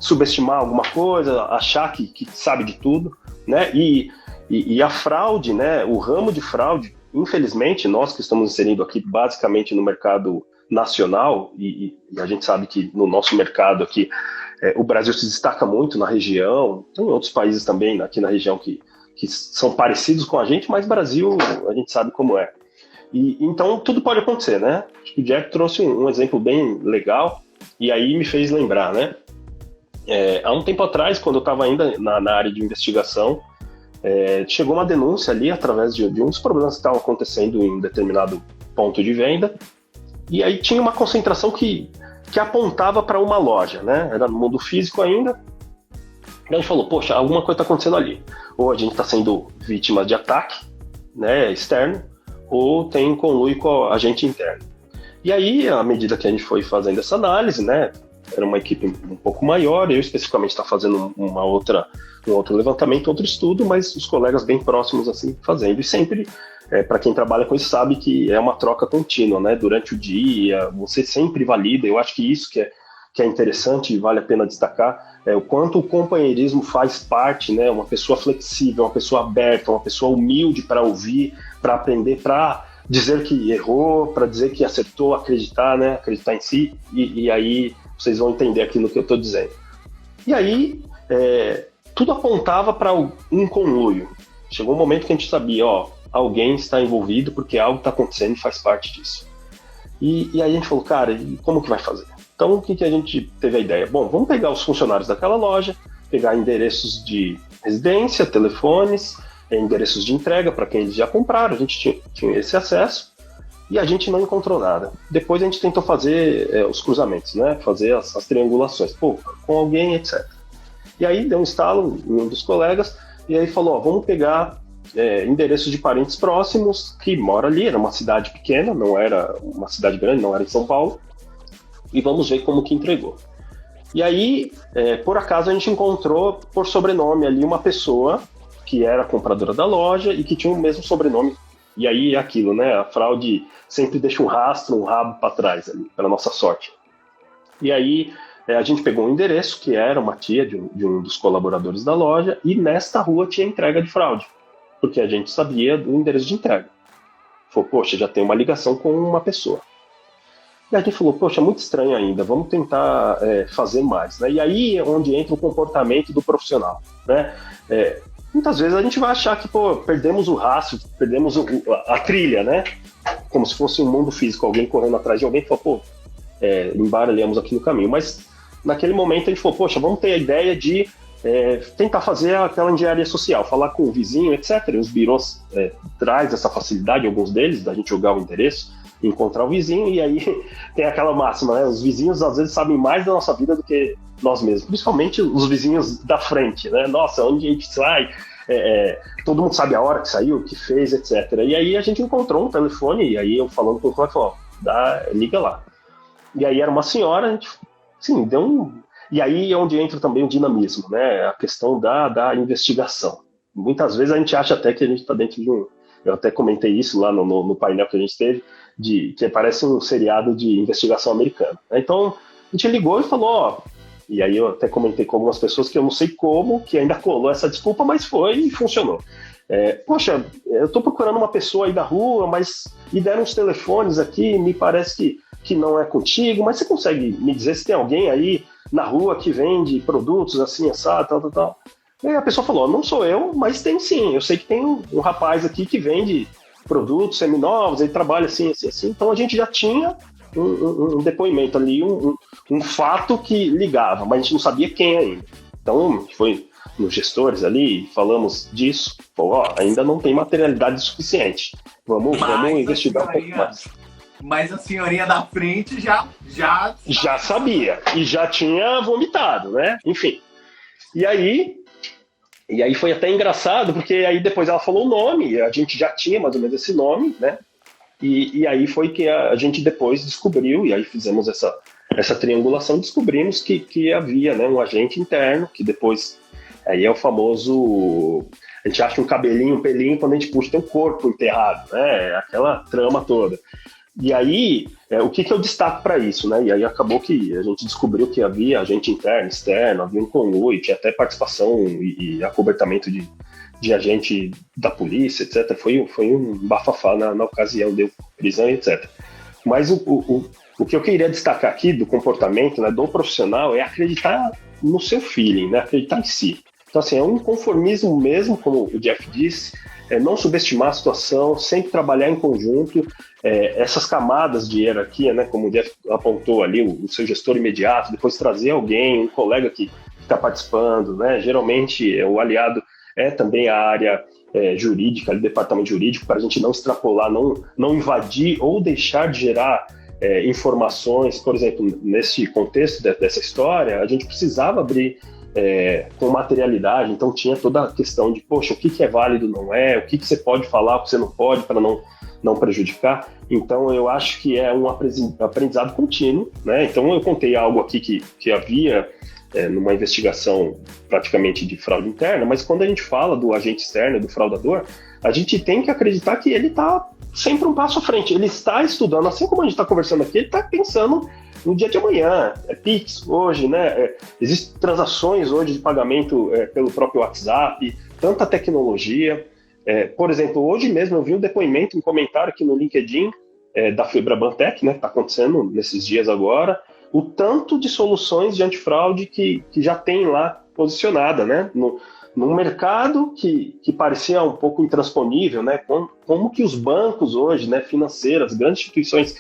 subestimar alguma coisa, achar que sabe de tudo, né? E a fraude, né? O ramo de fraude, infelizmente, nós que estamos inserindo aqui basicamente no mercado nacional, e a gente sabe que no nosso mercado aqui, o Brasil se destaca muito na região, tem outros países também aqui na região que são parecidos com a gente, mas Brasil, a gente sabe como é. E então, tudo pode acontecer, né? Acho que o Jack trouxe um exemplo bem legal, e aí me fez lembrar, né? Há um tempo atrás, quando eu estava ainda na área de investigação, chegou uma denúncia ali através de uns problemas que estavam acontecendo em um determinado ponto de venda, e aí tinha uma concentração que apontava para uma loja, né? Era no mundo físico ainda. E a gente falou, poxa, alguma coisa está acontecendo ali. Ou a gente está sendo vítima de ataque, né, externo, ou tem conluio com a gente interno. E aí, à medida que a gente foi fazendo essa análise, né, era uma equipe um pouco maior, eu especificamente estava fazendo um outro levantamento, outro estudo, mas os colegas bem próximos assim fazendo. E sempre, para quem trabalha com isso, sabe que é uma troca contínua, né? Durante o dia, você sempre valida. Eu acho que isso que é interessante e vale a pena destacar, o quanto o companheirismo faz parte, né? Uma pessoa flexível, uma pessoa aberta, uma pessoa humilde para ouvir, para aprender, para dizer que errou, para dizer que acertou, acreditar, né? Acreditar em si, e aí vocês vão entender aquilo que eu estou dizendo. E aí, tudo apontava para um conluio. Chegou um momento que a gente sabia, alguém está envolvido porque algo está acontecendo e faz parte disso. E aí a gente falou, cara, e como que vai fazer? Então, o que a gente teve a ideia? Bom, vamos pegar os funcionários daquela loja, pegar endereços de residência, telefones, endereços de entrega para quem eles já compraram, a gente tinha esse acesso, e a gente não encontrou nada. Depois a gente tentou fazer os cruzamentos, né? Fazer as triangulações, com alguém, etc. E aí deu um estalo em um dos colegas, e aí falou, vamos pegar endereços de parentes próximos que moram ali, era uma cidade pequena, não era uma cidade grande, não era em São Paulo, e vamos ver como que entregou. E aí, por acaso, a gente encontrou por sobrenome ali uma pessoa que era compradora da loja e que tinha o mesmo sobrenome. E aí é aquilo, né? A fraude sempre deixa um rastro, um rabo para trás ali, para nossa sorte. E aí a gente pegou um endereço que era uma tia de um dos colaboradores da loja, e nesta rua tinha entrega de fraude, porque a gente sabia do endereço de entrega. Falou, poxa, já tem uma ligação com uma pessoa. E a gente falou, poxa, muito estranho ainda, vamos tentar fazer mais, né? E aí é onde entra o comportamento do profissional, né? Muitas vezes a gente vai achar que, perdemos o rastro, perdemos a trilha, né? Como se fosse um mundo físico, alguém correndo atrás de alguém e falou, embaralhamos aqui no caminho. Mas naquele momento a gente falou, poxa, vamos ter a ideia de tentar fazer aquela engenharia social, falar com o vizinho, etc. E os birôs traz essa facilidade, alguns deles, da gente jogar o endereço, encontrar o vizinho, e aí tem aquela máxima, né? Os vizinhos às vezes sabem mais da nossa vida do que nós mesmos, principalmente os vizinhos da frente, né? Nossa, onde a gente sai, todo mundo sabe a hora que saiu, o que fez, etc. E aí a gente encontrou um telefone, e aí eu falando com o colega, falou, liga lá. E aí era uma senhora, a gente, sim, deu um... E aí é onde entra também o dinamismo, né? A questão da investigação. Muitas vezes a gente acha até que a gente está dentro de um... Eu até comentei isso lá no painel que a gente teve, que parece um seriado de investigação americana. Então, a gente ligou e falou, E aí eu até comentei com algumas pessoas que eu não sei como que ainda colou essa desculpa, mas foi e funcionou. Poxa, eu estou procurando uma pessoa aí da rua, mas me deram uns telefones aqui, me parece que não é contigo, mas você consegue me dizer se tem alguém aí na rua que vende produtos assim, assado, tal. E aí a pessoa falou, não sou eu, mas tem sim, eu sei que tem um rapaz aqui que vende produtos seminovos, ele trabalha assim. Então a gente já tinha um depoimento ali, um fato que ligava, mas a gente não sabia quem ainda. Então foi nos gestores ali, falamos disso, falou, ainda não tem materialidade suficiente, vamos investigar um pouco mais. Mas a senhorinha da frente já sabia e já tinha vomitado, né? Enfim. E aí foi até engraçado, porque aí depois ela falou o nome, a gente já tinha mais ou menos esse nome, né? E aí foi que a gente depois descobriu, e aí fizemos essa triangulação, descobrimos que havia, né, um agente interno, que depois, aí é o famoso, a gente acha um cabelinho, um pelinho, quando a gente puxa tem um corpo enterrado, né? Aquela trama toda. E aí, o que eu destaco para isso, né? E aí acabou que a gente descobriu que havia agente interno, externo, havia um conluio, tinha até participação e acobertamento de agente da polícia, etc. Foi um bafafá na ocasião, deu prisão, etc. Mas o que eu queria destacar aqui do comportamento, né, do profissional é acreditar no seu feeling, né? Acreditar em si. Então, assim, é um conformismo mesmo, como o Jeff disse, não subestimar a situação, sempre trabalhar em conjunto, essas camadas de hierarquia, né, como o Jeff apontou ali, o seu gestor imediato, depois trazer alguém, um colega que está participando, né, geralmente o aliado é também a área jurídica, o departamento jurídico, para a gente não extrapolar, não invadir ou deixar de gerar informações. Por exemplo, nesse contexto dessa história, a gente precisava abrir com materialidade, então tinha toda a questão de, poxa, o que é válido, não é, o que você pode falar, o que você não pode, para não prejudicar. Então eu acho que é um aprendizado contínuo, né? Então eu contei algo aqui que havia numa investigação praticamente de fraude interna, mas quando a gente fala do agente externo, do fraudador, a gente tem que acreditar que ele está sempre um passo à frente, ele está estudando, assim como a gente está conversando aqui, ele está pensando no dia de amanhã, Pix hoje, né? Existem transações hoje de pagamento pelo próprio WhatsApp, tanta tecnologia. Por exemplo, hoje mesmo eu vi um depoimento, um comentário aqui no LinkedIn da Febrabantec, né? Está acontecendo nesses dias agora, o tanto de soluções de antifraude que já tem lá posicionada, né? Num mercado que parecia um pouco intransponível, né? Como que os bancos hoje, né, financeiras, grandes instituições,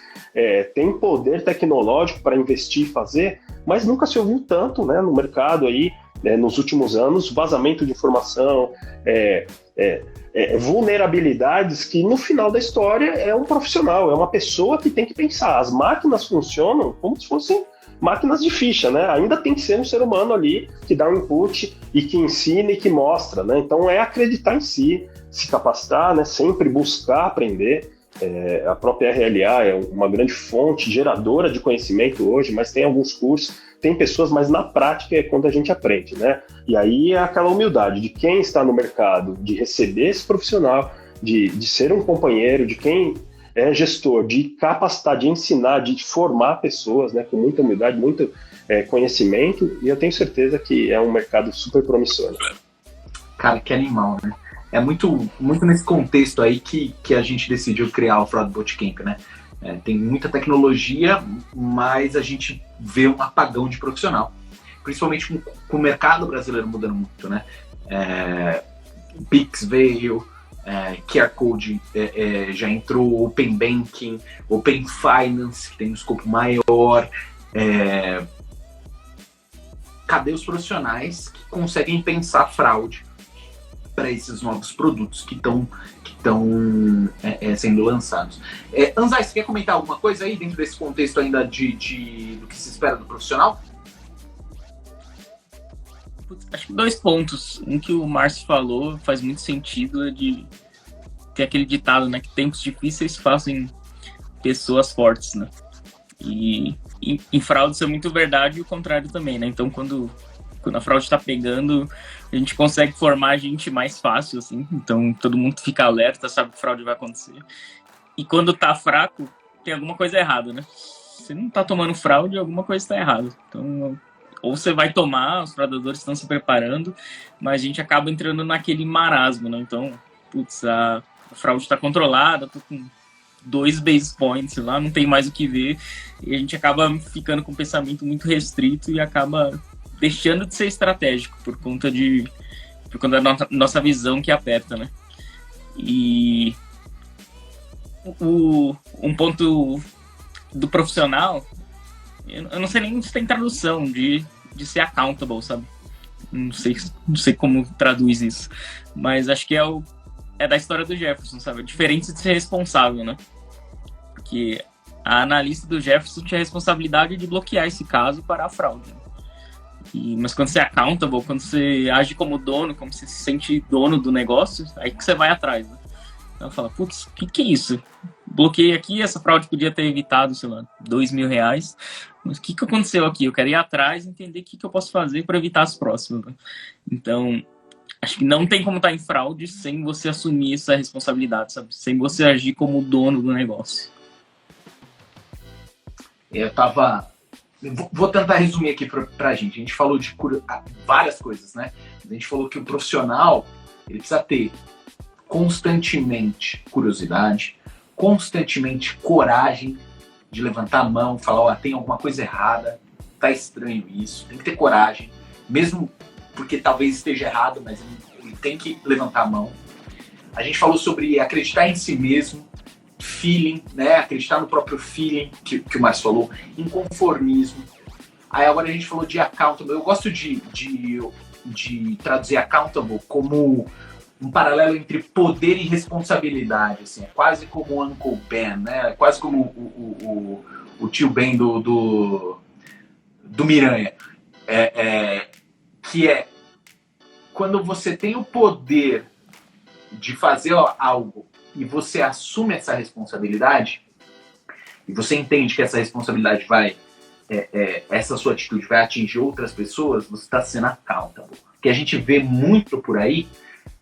têm poder tecnológico para investir e fazer, mas nunca se ouviu tanto, né, no mercado aí, nos últimos anos, vazamento de informação, vulnerabilidades que no final da história é um profissional, é uma pessoa que tem que pensar. As máquinas funcionam como se fossem máquinas de ficha, né? Ainda tem que ser um ser humano ali que dá um input e que ensina e que mostra, né? Então é acreditar em si, se capacitar, né? Sempre buscar aprender. A própria RLA é uma grande fonte geradora de conhecimento hoje, mas tem alguns cursos, tem pessoas, mas na prática é quando a gente aprende, né? E aí é aquela humildade de quem está no mercado, de receber esse profissional, de ser um companheiro, de quem é gestor, de capacitar, de ensinar, de formar pessoas, né, com muita humildade, muito conhecimento, e eu tenho certeza que é um mercado super promissor. Cara, que animal, né? É muito nesse contexto aí que a gente decidiu criar o Fraud Bootcamp, né? Tem muita tecnologia, mas a gente vê um apagão de profissional, principalmente com o mercado brasileiro mudando muito, né? Pix veio, QR Code já entrou, Open Banking, Open Finance, que tem um escopo maior. Cadê os profissionais que conseguem pensar fraude para esses novos produtos que estão sendo lançados? Anzai, você quer comentar alguma coisa aí dentro desse contexto ainda do que se espera do profissional? Acho que 2 pontos. Um que o Márcio falou faz muito sentido, de ter aquele ditado, né, que tempos difíceis fazem pessoas fortes, né? E em fraude isso é muito verdade, e o contrário também, né? Então quando a fraude está pegando, a gente consegue formar a gente mais fácil, assim. Então todo mundo fica alerta, sabe que fraude vai acontecer. E quando tá fraco, tem alguma coisa errada, né? Se não tá tomando fraude, alguma coisa está errada. Então, ou você vai tomar, os fraudadores estão se preparando, mas a gente acaba entrando naquele marasmo, né? Então, putz, a fraude está controlada, tô com 2 base points lá, não tem mais o que ver, e a gente acaba ficando com um pensamento muito restrito e acaba deixando de ser estratégico por conta da nossa visão que aperta, né? E um ponto do profissional, eu não sei nem se tem tradução de ser accountable, sabe? Não sei como traduz isso, mas acho que é da história do Jefferson, sabe? É diferente de ser responsável, né? Porque a analista do Jefferson tinha a responsabilidade de bloquear esse caso para a fraude. Mas quando você é accountable, quando você age como dono, como você se sente dono do negócio, aí que você vai atrás, né? Então fala, putz, o que é isso? Bloqueei aqui, essa fraude podia ter evitado, sei lá, R$2.000, mas o que aconteceu aqui? Eu quero ir atrás e entender o que eu posso fazer para evitar as próximas, né? Então, acho que não tem como estar em fraude sem você assumir essa responsabilidade, sabe? Sem você agir como dono do negócio. Vou tentar resumir aqui pra gente. A gente falou de várias coisas, né? A gente falou que o profissional, ele precisa ter constantemente curiosidade, constantemente coragem de levantar a mão, falar, ó, tem alguma coisa errada, tá estranho isso, tem que ter coragem, mesmo porque talvez esteja errado, mas ele tem que levantar a mão. A gente falou sobre acreditar em si mesmo, feeling, né? Acreditar no próprio feeling, que o Márcio falou, inconformismo. Aí agora a gente falou de accountable. Eu gosto de traduzir accountable como um paralelo entre poder e responsabilidade, assim. É quase como o Uncle Ben, né? É quase como o tio Ben do Miranha. Que é quando você tem o poder de fazer algo e você assume essa responsabilidade, e você entende que essa responsabilidade essa sua atitude vai atingir outras pessoas, você está sendo accountable. Que a gente vê muito por aí,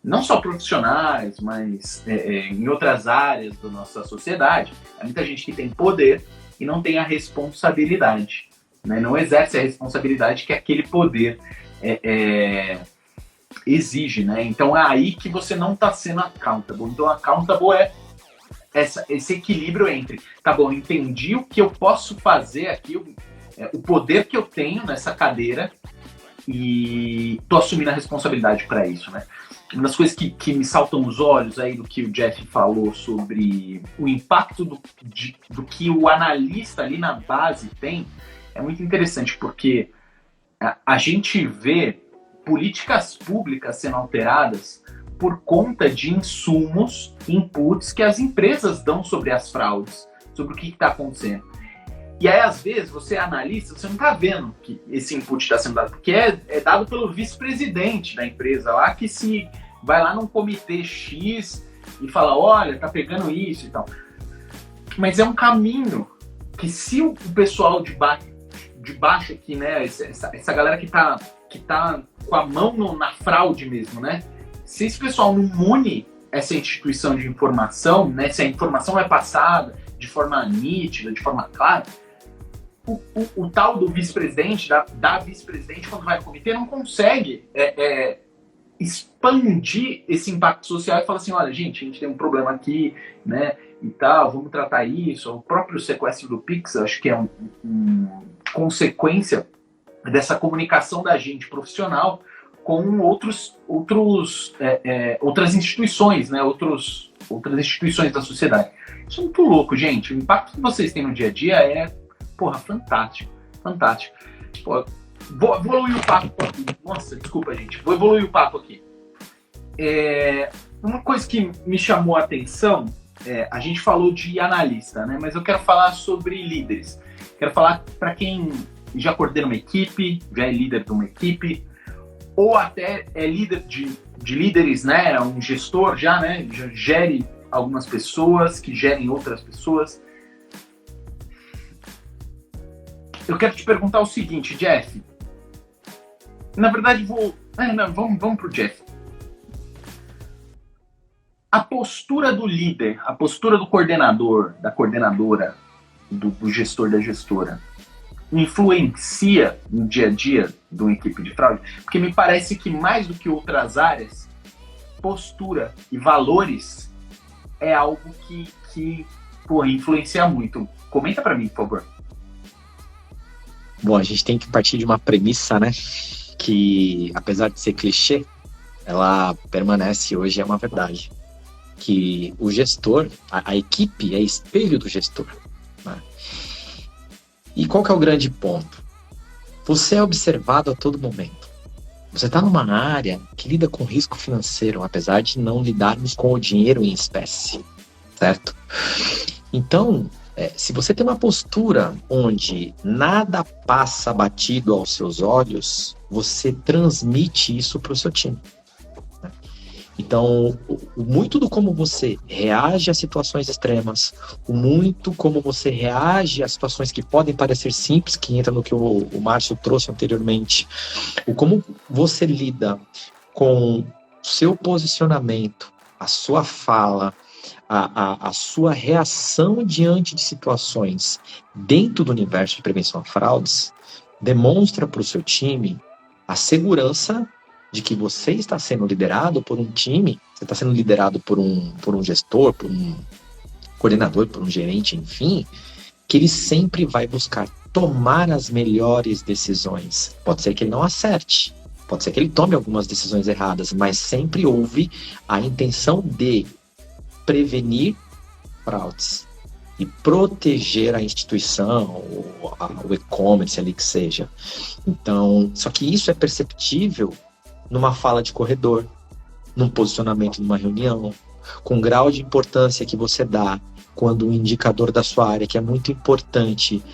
não só profissionais, mas em outras áreas da nossa sociedade, há muita gente que tem poder e não tem a responsabilidade, né? Não exerce a responsabilidade que aquele poder exige, né? Então é aí que você não está sendo accountable. Então accountable é esse equilíbrio entre, tá bom, entendi o que eu posso fazer aqui, o poder que eu tenho nessa cadeira e tô assumindo a responsabilidade para isso, né? Uma das coisas que me saltam os olhos aí do que o Jeff falou sobre o impacto do que o analista ali na base tem é muito interessante, porque a gente vê políticas públicas sendo alteradas por conta de insumos, inputs que as empresas dão sobre as fraudes, sobre o que está acontecendo. E aí, às vezes, você é analista, você não está vendo que esse input está sendo dado, porque é dado pelo vice-presidente da empresa lá, que se vai lá num comitê X e fala, olha, tá pegando isso e tal. Mas é um caminho que se o pessoal de baixo aqui, né, essa galera que tá com a mão na fraude mesmo, né, se esse pessoal não une essa instituição de informação, né, se a informação é passada de forma nítida, de forma clara, o tal do vice-presidente, da vice-presidente, quando vai no comitê, não consegue expandir esse impacto social e falar assim, olha, gente, a gente tem um problema aqui, né, e tal, vamos tratar isso. O próprio sequestro do Pix, acho que é uma consequência dessa comunicação da gente profissional com outras instituições, né, outras instituições da sociedade. Isso é muito louco, gente. O impacto que vocês têm no dia a dia é, porra, fantástico, fantástico. Pô, vou evoluir o papo aqui. Nossa, desculpa, gente. Vou evoluir o papo aqui. Uma coisa que me chamou a atenção, a gente falou de analista, né? Mas eu quero falar sobre líderes. Quero falar para quem já coordena uma equipe, já é líder de uma equipe, ou até é líder de líderes, né? Um gestor já, né? Já gere algumas pessoas, que gerem outras pessoas. Eu quero te perguntar o seguinte, Jeff. Na verdade, vamos pro Jeff. A postura do líder, a postura do coordenador, da coordenadora, do gestor, da gestora, influencia no dia a dia de uma equipe de fraude? Porque me parece que mais do que outras áreas, postura e valores é algo que influencia muito. Comenta para mim, por favor. Bom, a gente tem que partir de uma premissa, né? Que, apesar de ser clichê, ela permanece hoje, é uma verdade. Que o gestor, a equipe é espelho do gestor. Né? E qual que é o grande ponto? Você é observado a todo momento. Você está numa área que lida com risco financeiro, apesar de não lidarmos com o dinheiro em espécie, certo? Então, se você tem uma postura onde nada passa batido aos seus olhos, você transmite isso para o seu time. Né? Então, muito do como você reage a situações extremas, muito como você reage a situações que podem parecer simples, que entra no que o Márcio trouxe anteriormente, o como você lida com o seu posicionamento, a sua fala, a sua reação diante de situações dentro do universo de prevenção a fraudes, demonstra para o seu time a segurança de que você está sendo liderado por um time, você está sendo liderado por um gestor, por um coordenador, por um gerente, enfim, que ele sempre vai buscar tomar as melhores decisões. Pode ser que ele não acerte, pode ser que ele tome algumas decisões erradas, mas sempre houve a intenção de prevenir fraudes e proteger a instituição, o e-commerce ali que seja. Então, só que isso é perceptível numa fala de corredor, num posicionamento numa reunião, com o grau de importância que você dá quando um indicador da sua área, que é muito importante,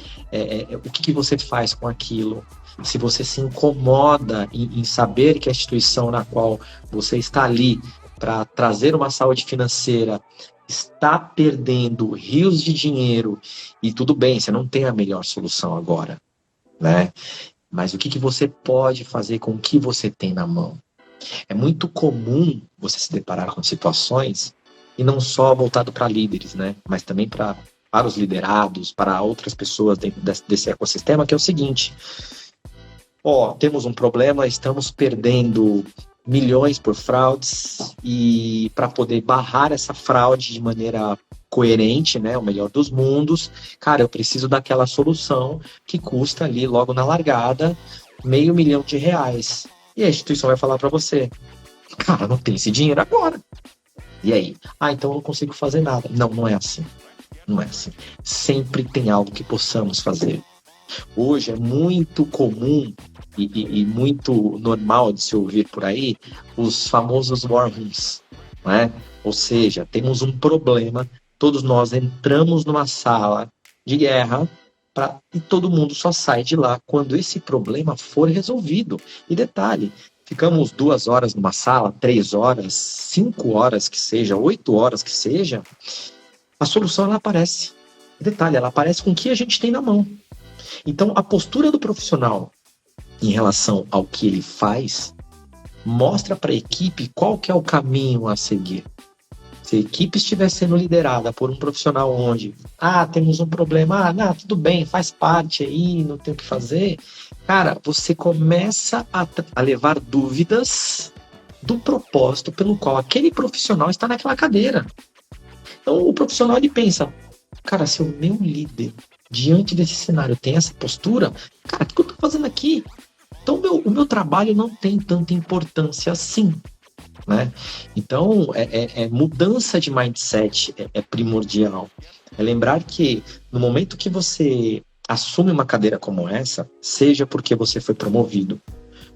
o que você faz com aquilo, se você se incomoda em saber que a instituição na qual você está ali para trazer uma saúde financeira está perdendo rios de dinheiro, e tudo bem, você não tem a melhor solução agora, né? Mas o que você pode fazer com o que você tem na mão? É muito comum você se deparar com situações, e não só voltado para líderes, né? Mas também para os liderados, para outras pessoas dentro desse ecossistema, que é o seguinte: temos um problema, estamos perdendo milhões por fraudes, e para poder barrar essa fraude de maneira coerente, né, o melhor dos mundos, cara, eu preciso daquela solução que custa ali logo na largada R$500 mil. E a instituição vai falar para você: cara, não tem esse dinheiro agora. E aí? Então eu não consigo fazer nada. Não é assim. Não é assim. Sempre tem algo que possamos fazer. Hoje é muito comum e muito normal de se ouvir por aí os famosos war rooms, né? Ou seja, temos um problema, todos nós entramos numa sala de guerra e todo mundo só sai de lá quando esse problema for resolvido. E detalhe, ficamos 2 horas numa sala, 3 horas, 5 horas que seja, 8 horas que seja, a solução ela aparece. Detalhe, ela aparece com o que a gente tem na mão. Então, a postura do profissional em relação ao que ele faz mostra para a equipe qual que é o caminho a seguir. Se a equipe estiver sendo liderada por um profissional onde, temos um problema, tudo bem, faz parte aí, não tem o que fazer, cara, você começa a levar dúvidas do propósito pelo qual aquele profissional está naquela cadeira. Então, o profissional, ele pensa: cara, se o meu líder, diante desse cenário, tem essa postura, cara, o que eu estou fazendo aqui? Então, o meu trabalho não tem tanta importância assim, né? Então, mudança de mindset é primordial. É lembrar que no momento que você assume uma cadeira como essa, seja porque você foi promovido,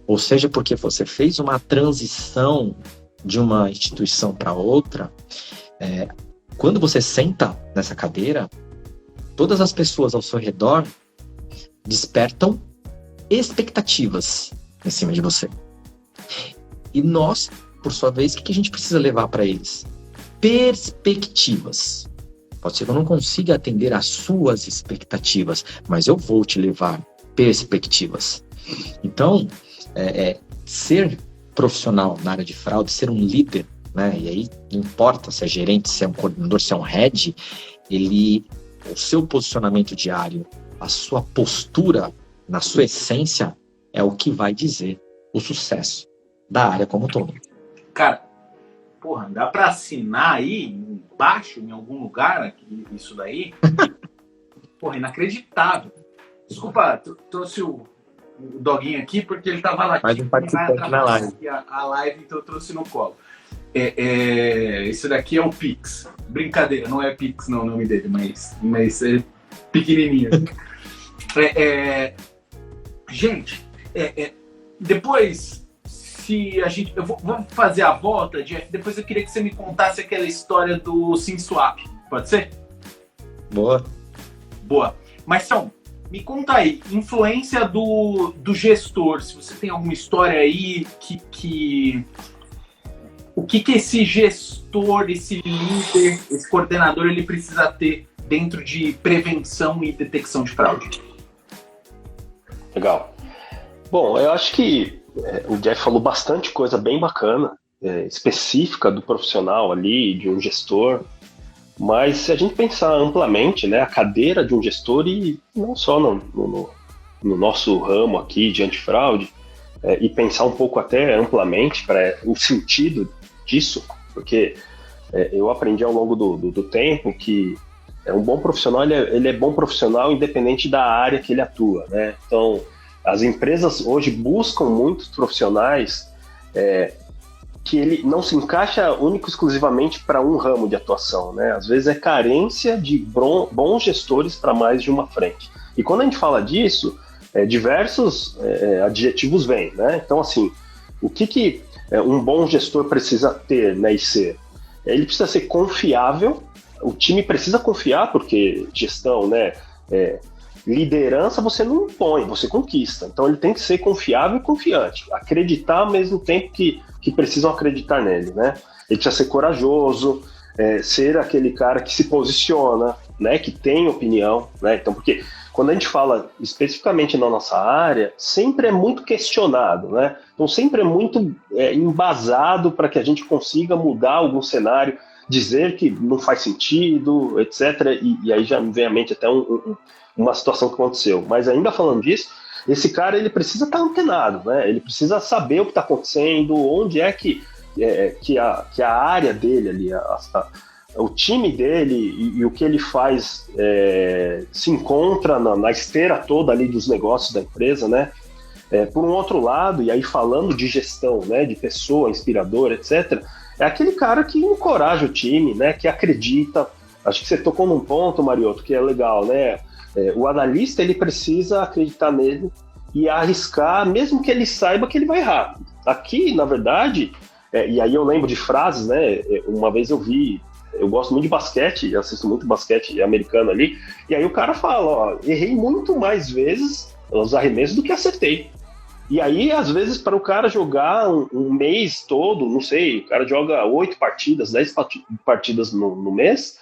ou seja porque você fez uma transição de uma instituição para outra, quando você senta nessa cadeira, todas as pessoas ao seu redor despertam expectativas em cima de você. E nós, por sua vez, o que a gente precisa levar para eles? Perspectivas. Pode ser que eu não consiga atender às suas expectativas, mas eu vou te levar perspectivas. Então, ser profissional na área de fraude, ser um líder, né? E aí não importa se é gerente, se é um coordenador, se é um head, o seu posicionamento diário, a sua postura, na sua essência, é o que vai dizer o sucesso da área como um todo. Cara, porra, dá pra assinar aí embaixo, em algum lugar, aqui, isso daí? Porra, inacreditável. Desculpa, trouxe o doguinho aqui porque ele tava lá. Mais um participante na live. A live, então eu trouxe no colo. Esse daqui é o Pix. Brincadeira, não é Pix não o nome dele, mas é pequenininho. Gente, depois, se a gente... Eu vou fazer a volta, Jeff. Depois eu queria que você me contasse aquela história do SimSwap. Pode ser? Boa. Marção, me conta aí, influência do gestor, se você tem alguma história aí o que esse gestor, esse líder, esse coordenador, ele precisa ter dentro de prevenção e detecção de fraude? Legal. Bom, eu acho que o Jeff falou bastante coisa bem bacana, específica do profissional ali, de um gestor. Mas se a gente pensar amplamente, né, a cadeira de um gestor, e não só no nosso ramo aqui de antifraude, e pensar um pouco até amplamente para o sentido disso, porque eu aprendi ao longo do tempo que um bom profissional, ele é bom profissional independente da área que ele atua, né? Então, as empresas hoje buscam muitos profissionais que ele não se encaixa único e exclusivamente para um ramo de atuação, né? Às vezes é carência de bons gestores para mais de uma frente. E quando a gente fala disso, diversos adjetivos vêm, né? Então, assim, o que um bom gestor precisa ter, né, e ser? Ele precisa ser confiável, o time precisa confiar, porque gestão, né, liderança você não impõe, você conquista. Então ele tem que ser confiável e confiante, acreditar ao mesmo tempo que precisam acreditar nele, né? Ele precisa ser corajoso, ser aquele cara que se posiciona, né, que tem opinião, né? Então, porque quando a gente fala especificamente na nossa área, sempre é muito questionado, né? Então sempre é muito embasado para que a gente consiga mudar algum cenário, dizer que não faz sentido, etc. E aí já me vem à mente até uma situação que aconteceu. Mas ainda falando disso, esse cara ele precisa estar antenado, né? Ele precisa saber o que está acontecendo, onde é que a área dele ali, o time dele e o que ele faz se encontra na esteira toda ali dos negócios da empresa, né? Por um outro lado, e aí falando de gestão, né, de pessoa inspiradora, etc., é aquele cara que encoraja o time, né, que acredita. Acho que você tocou num ponto, Mariotto, que é legal, né? O analista ele precisa acreditar nele e arriscar, mesmo que ele saiba que ele vai errar. Aqui, na verdade, e aí eu lembro de frases, né? Uma vez eu gosto muito de basquete, assisto muito basquete americano ali, e aí o cara fala, ó, errei muito mais vezes os arremessos do que acertei. E aí, às vezes, para o cara jogar um mês todo, não sei, o cara joga 8 partidas, 10 partidas no mês,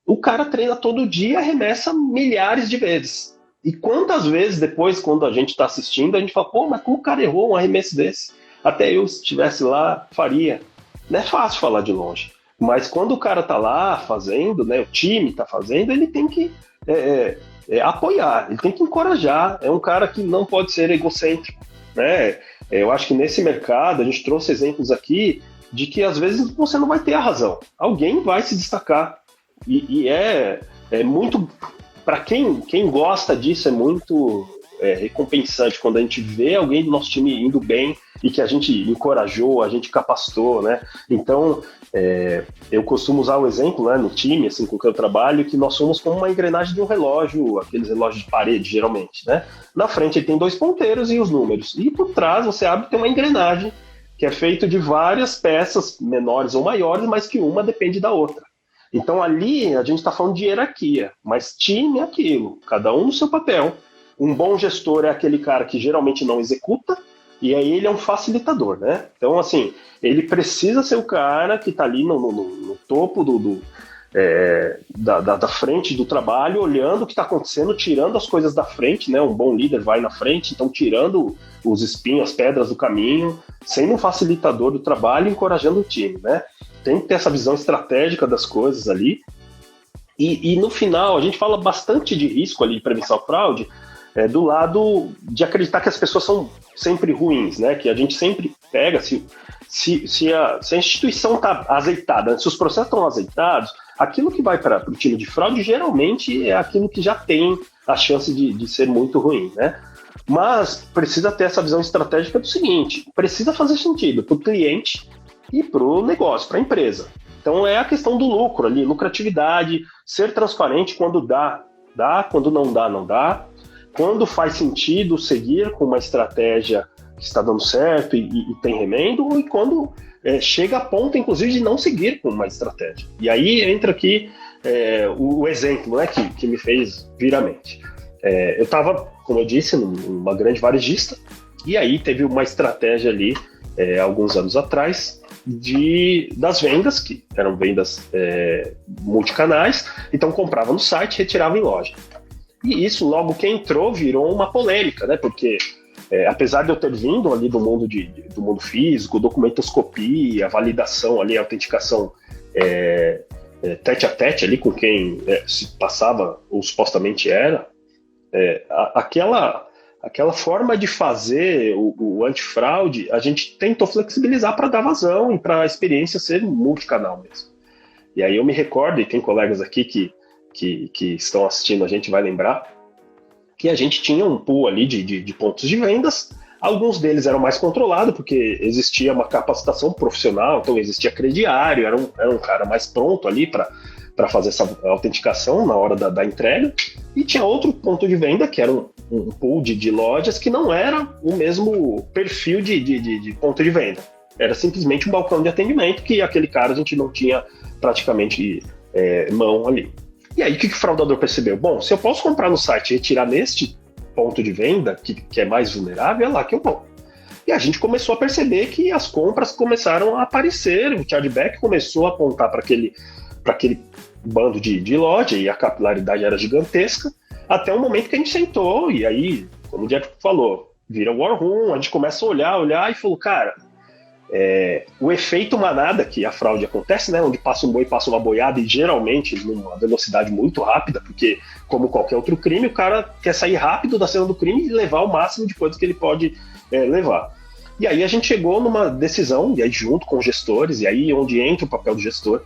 o cara treina todo dia e arremessa milhares de vezes. E quantas vezes depois, quando a gente está assistindo, a gente fala, pô, mas como o cara errou um arremesso desse? Até eu, se estivesse lá, faria. Não é fácil falar de longe. Mas quando o cara tá lá fazendo, né, o time tá fazendo, ele tem que apoiar, ele tem que encorajar. É um cara que não pode ser egocêntrico, né? Eu acho que nesse mercado, a gente trouxe exemplos aqui de que às vezes você não vai ter a razão. Alguém vai se destacar. E é muito... Para quem gosta disso, é muito recompensante quando a gente vê alguém do nosso time indo bem e que a gente encorajou, a gente capacitou, né? Então, eu costumo usar o exemplo, né, no time, assim, com que eu trabalho, que nós somos como uma engrenagem de um relógio, aqueles relógios de parede, geralmente, né? Na frente ele tem 2 ponteiros e os números. E por trás você abre e tem uma engrenagem que é feita de várias peças, menores ou maiores, mas que uma depende da outra. Então ali a gente está falando de hierarquia, mas time é aquilo, cada um no seu papel. Um bom gestor é aquele cara que geralmente não executa, e aí ele é um facilitador, né? Então, assim, ele precisa ser o cara que está ali no topo da frente do trabalho, olhando o que está acontecendo, tirando as coisas da frente, né? Um bom líder vai na frente, então tirando os espinhos, as pedras do caminho, sendo um facilitador do trabalho e encorajando o time, né? Tem que ter essa visão estratégica das coisas ali. E no final, a gente fala bastante de risco ali, de prevenção à fraude, do lado de acreditar que as pessoas são sempre ruins, né? Que a gente sempre pega, se a instituição está azeitada, né? Se os processos estão azeitados, aquilo que vai para o time de fraude geralmente é aquilo que já tem a chance de ser muito ruim, né? Mas precisa ter essa visão estratégica do seguinte, precisa fazer sentido para o cliente e para o negócio, para a empresa. Então é a questão do lucro ali, lucratividade, ser transparente quando dá, quando não dá, não dá. Quando faz sentido seguir com uma estratégia que está dando certo e tem remendo, e quando chega a ponto, inclusive, de não seguir com uma estratégia. E aí entra aqui o exemplo, né, que me fez vir à mente. Eu estava, como eu disse, numa grande varejista, e aí teve uma estratégia ali, alguns anos atrás, das vendas, que eram vendas multicanais, então comprava no site e retirava em loja. E isso, logo que entrou, virou uma polêmica, né? Porque, apesar de eu ter vindo ali do mundo físico, documentoscopia, validação ali, autenticação tete a tete ali com quem se passava ou supostamente era, aquela forma de fazer o antifraude, a gente tentou flexibilizar para dar vazão e para a experiência ser multicanal mesmo. E aí eu me recordo, e tem colegas aqui que estão assistindo, a gente vai lembrar, que a gente tinha um pool ali de pontos de vendas, alguns deles eram mais controlados, porque existia uma capacitação profissional, então existia crediário, era um cara mais pronto ali para fazer essa autenticação na hora da entrega, e tinha outro ponto de venda, que era um pool de lojas, que não era o mesmo perfil de ponto de venda, era simplesmente um balcão de atendimento, que aquele cara a gente não tinha praticamente mão ali. E aí, o que o fraudador percebeu? Bom, se eu posso comprar no site e retirar neste ponto de venda, que é mais vulnerável, é lá que eu vou. E a gente começou a perceber que as compras começaram a aparecer, o chargeback começou a apontar para aquele bando de loja, e a capilaridade era gigantesca, até o momento que a gente sentou, e aí, como o Jeff falou, vira War Room, a gente começa a olhar e falou, cara, o efeito manada que a fraude acontece, né, onde passa um boi, passa uma boiada, e geralmente numa velocidade muito rápida, porque como qualquer outro crime, o cara quer sair rápido da cena do crime e levar o máximo de coisas que ele pode levar. E aí a gente chegou numa decisão, e aí junto com os gestores, e aí onde entra o papel do gestor,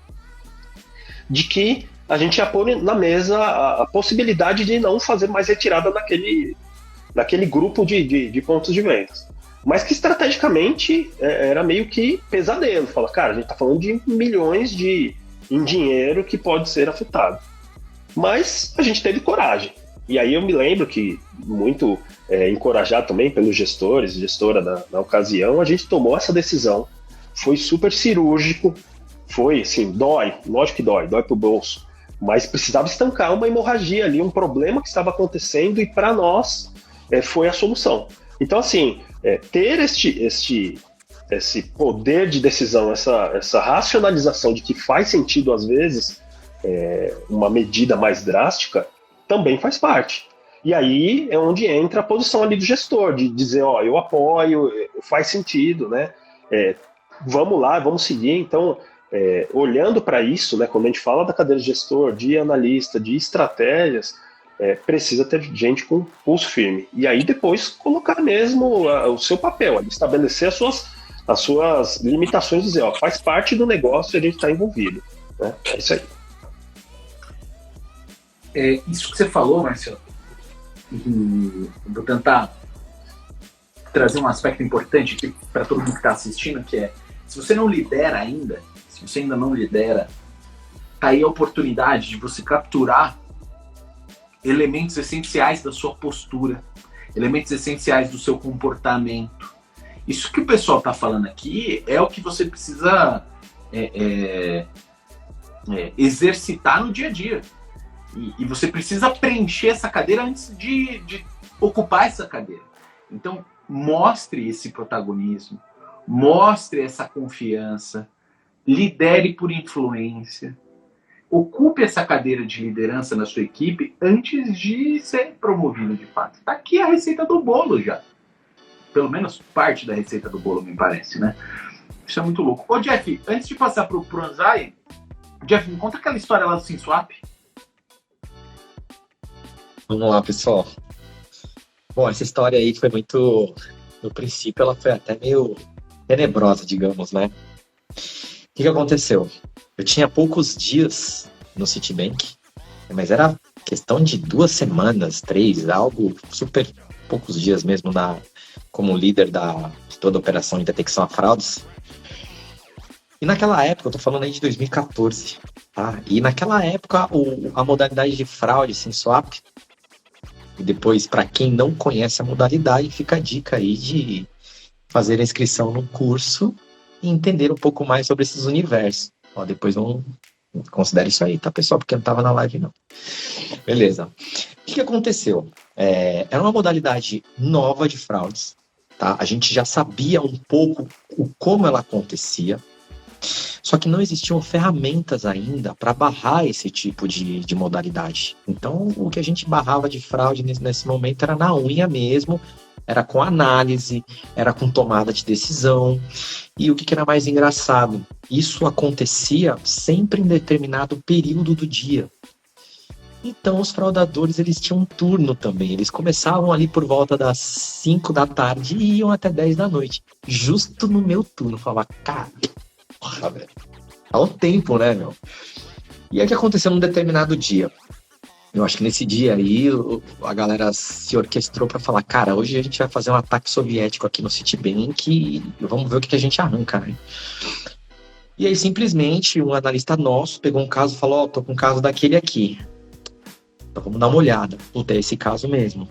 de que a gente ia pôr na mesa a possibilidade de não fazer mais retirada naquele grupo de pontos de vendas. Mas que estrategicamente era meio que pesadelo. Fala, cara, a gente tá falando de milhões em dinheiro que pode ser afetado. Mas a gente teve coragem. E aí eu me lembro que, muito encorajado também pelos gestores, gestora na ocasião, a gente tomou essa decisão. Foi super cirúrgico, foi assim, dói, lógico que dói pro bolso. Mas precisava estancar uma hemorragia ali, um problema que estava acontecendo, e para nós foi a solução. Então, assim, ter esse poder de decisão, essa racionalização de que faz sentido, às vezes, uma medida mais drástica, também faz parte. E aí é onde entra a posição ali do gestor, de dizer, eu apoio, faz sentido, né? Vamos lá, vamos seguir. Então, olhando para isso, né, quando a gente fala da cadeira de gestor, de analista, de estratégias, precisa ter gente com pulso firme. E aí depois colocar mesmo o seu papel, estabelecer as suas limitações, dizer, faz parte do negócio e a gente está envolvido. Né? É isso aí. Isso que você falou, Marcelo, vou tentar trazer um aspecto importante aqui para todo mundo que está assistindo, que é, se você não lidera ainda, se você ainda não lidera, aí a oportunidade de você capturar elementos essenciais da sua postura, elementos essenciais do seu comportamento. Isso que o pessoal está falando aqui é o que você precisa exercitar no dia a dia. E você precisa preencher essa cadeira antes de ocupar essa cadeira. Então, mostre esse protagonismo, mostre essa confiança, lidere por influência, ocupe essa cadeira de liderança na sua equipe antes de ser promovido de fato. Está aqui a receita do bolo já. Pelo menos parte da receita do bolo, me parece, né? Isso é muito louco. Ô, Jeff, antes de passar pro Anzai, Jeff, me conta aquela história lá do SimSwap. Vamos lá, pessoal. Bom, essa história aí foi muito... No princípio, ela foi até meio tenebrosa, digamos, né? O que aconteceu? Eu tinha poucos dias no Citibank, mas era questão de 2 semanas, 3, algo super poucos dias mesmo como líder de toda a operação de detecção a fraudes. E naquela época, eu tô falando aí de 2014, tá? E naquela época, a modalidade de fraude, sem swap, e depois, para quem não conhece a modalidade, fica a dica aí de fazer a inscrição no curso e entender um pouco mais sobre esses universos. Ó, depois vamos considerar isso aí, tá, pessoal? Porque eu não tava na live, não. Beleza. O que aconteceu? Era uma modalidade nova de fraudes, tá? A gente já sabia um pouco como ela acontecia, só que não existiam ferramentas ainda para barrar esse tipo de modalidade. Então, o que a gente barrava de fraude nesse momento era na unha mesmo, era com análise, era com tomada de decisão. E o que era mais engraçado? Isso acontecia sempre em determinado período do dia. Então, os fraudadores, eles tinham um turno também. Eles começavam ali por volta das 5 da tarde e iam até 10 da noite. Justo no meu turno. Eu falava, cara, porra, velho. Há um tempo, né, meu? E aí o que aconteceu num determinado dia? Eu acho que nesse dia aí a galera se orquestrou para falar, cara, hoje a gente vai fazer um ataque soviético aqui no Citibank e vamos ver o que a gente arranca, né? E aí simplesmente um analista nosso pegou um caso e falou, tô com um caso daquele aqui. Então vamos dar uma olhada. Puta, é esse caso mesmo.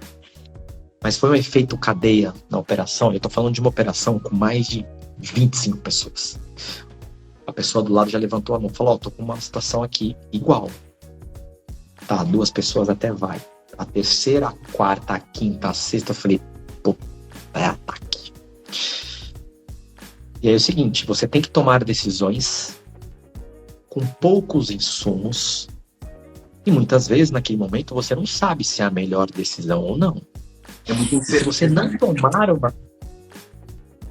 Mas foi um efeito cadeia na operação. Eu tô falando de uma operação com mais de 25 pessoas. A pessoa do lado já levantou a mão e falou, tô com uma situação aqui igual. Tá, 2 pessoas até vai. A terceira, a quarta, a quinta, a sexta, eu falei, pô, é ataque. E aí é o seguinte, você tem que tomar decisões com poucos insumos e muitas vezes, naquele momento, você não sabe se é a melhor decisão ou não. É muito E se você não tomar uma...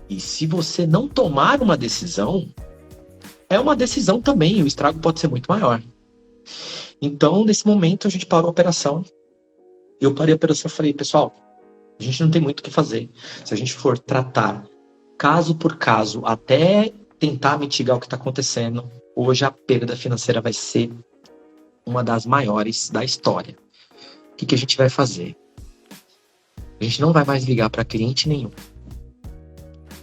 E se você não tomar uma decisão, é uma decisão também, o estrago pode ser muito maior. Então, nesse momento, a gente parou a operação. Eu parei a operação e falei, pessoal, a gente não tem muito o que fazer. Se a gente for tratar caso por caso, até tentar mitigar o que está acontecendo, hoje a perda financeira vai ser uma das maiores da história. O que a gente vai fazer? A gente não vai mais ligar para cliente nenhum.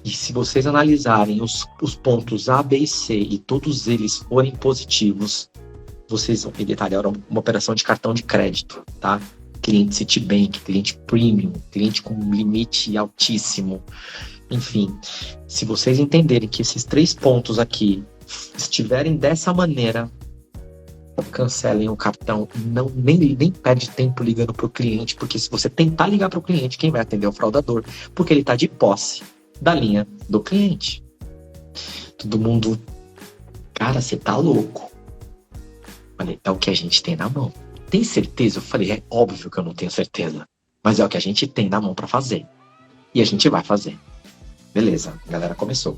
E se vocês analisarem os pontos A, B e C e todos eles forem positivos, vocês vão detalhar uma operação de cartão de crédito, tá? Cliente Citibank, cliente premium, cliente com limite altíssimo. Enfim, se vocês entenderem que esses 3 pontos aqui estiverem dessa maneira, cancelem o cartão, nem perde tempo ligando para o cliente, porque se você tentar ligar para o cliente, quem vai atender é o fraudador, porque ele está de posse da linha do cliente. Todo mundo, cara, você tá louco. Falei, é o que a gente tem na mão. Tem certeza? Eu falei, é óbvio que eu não tenho certeza, mas é o que a gente tem na mão para fazer. E a gente vai fazer. Beleza, a galera começou.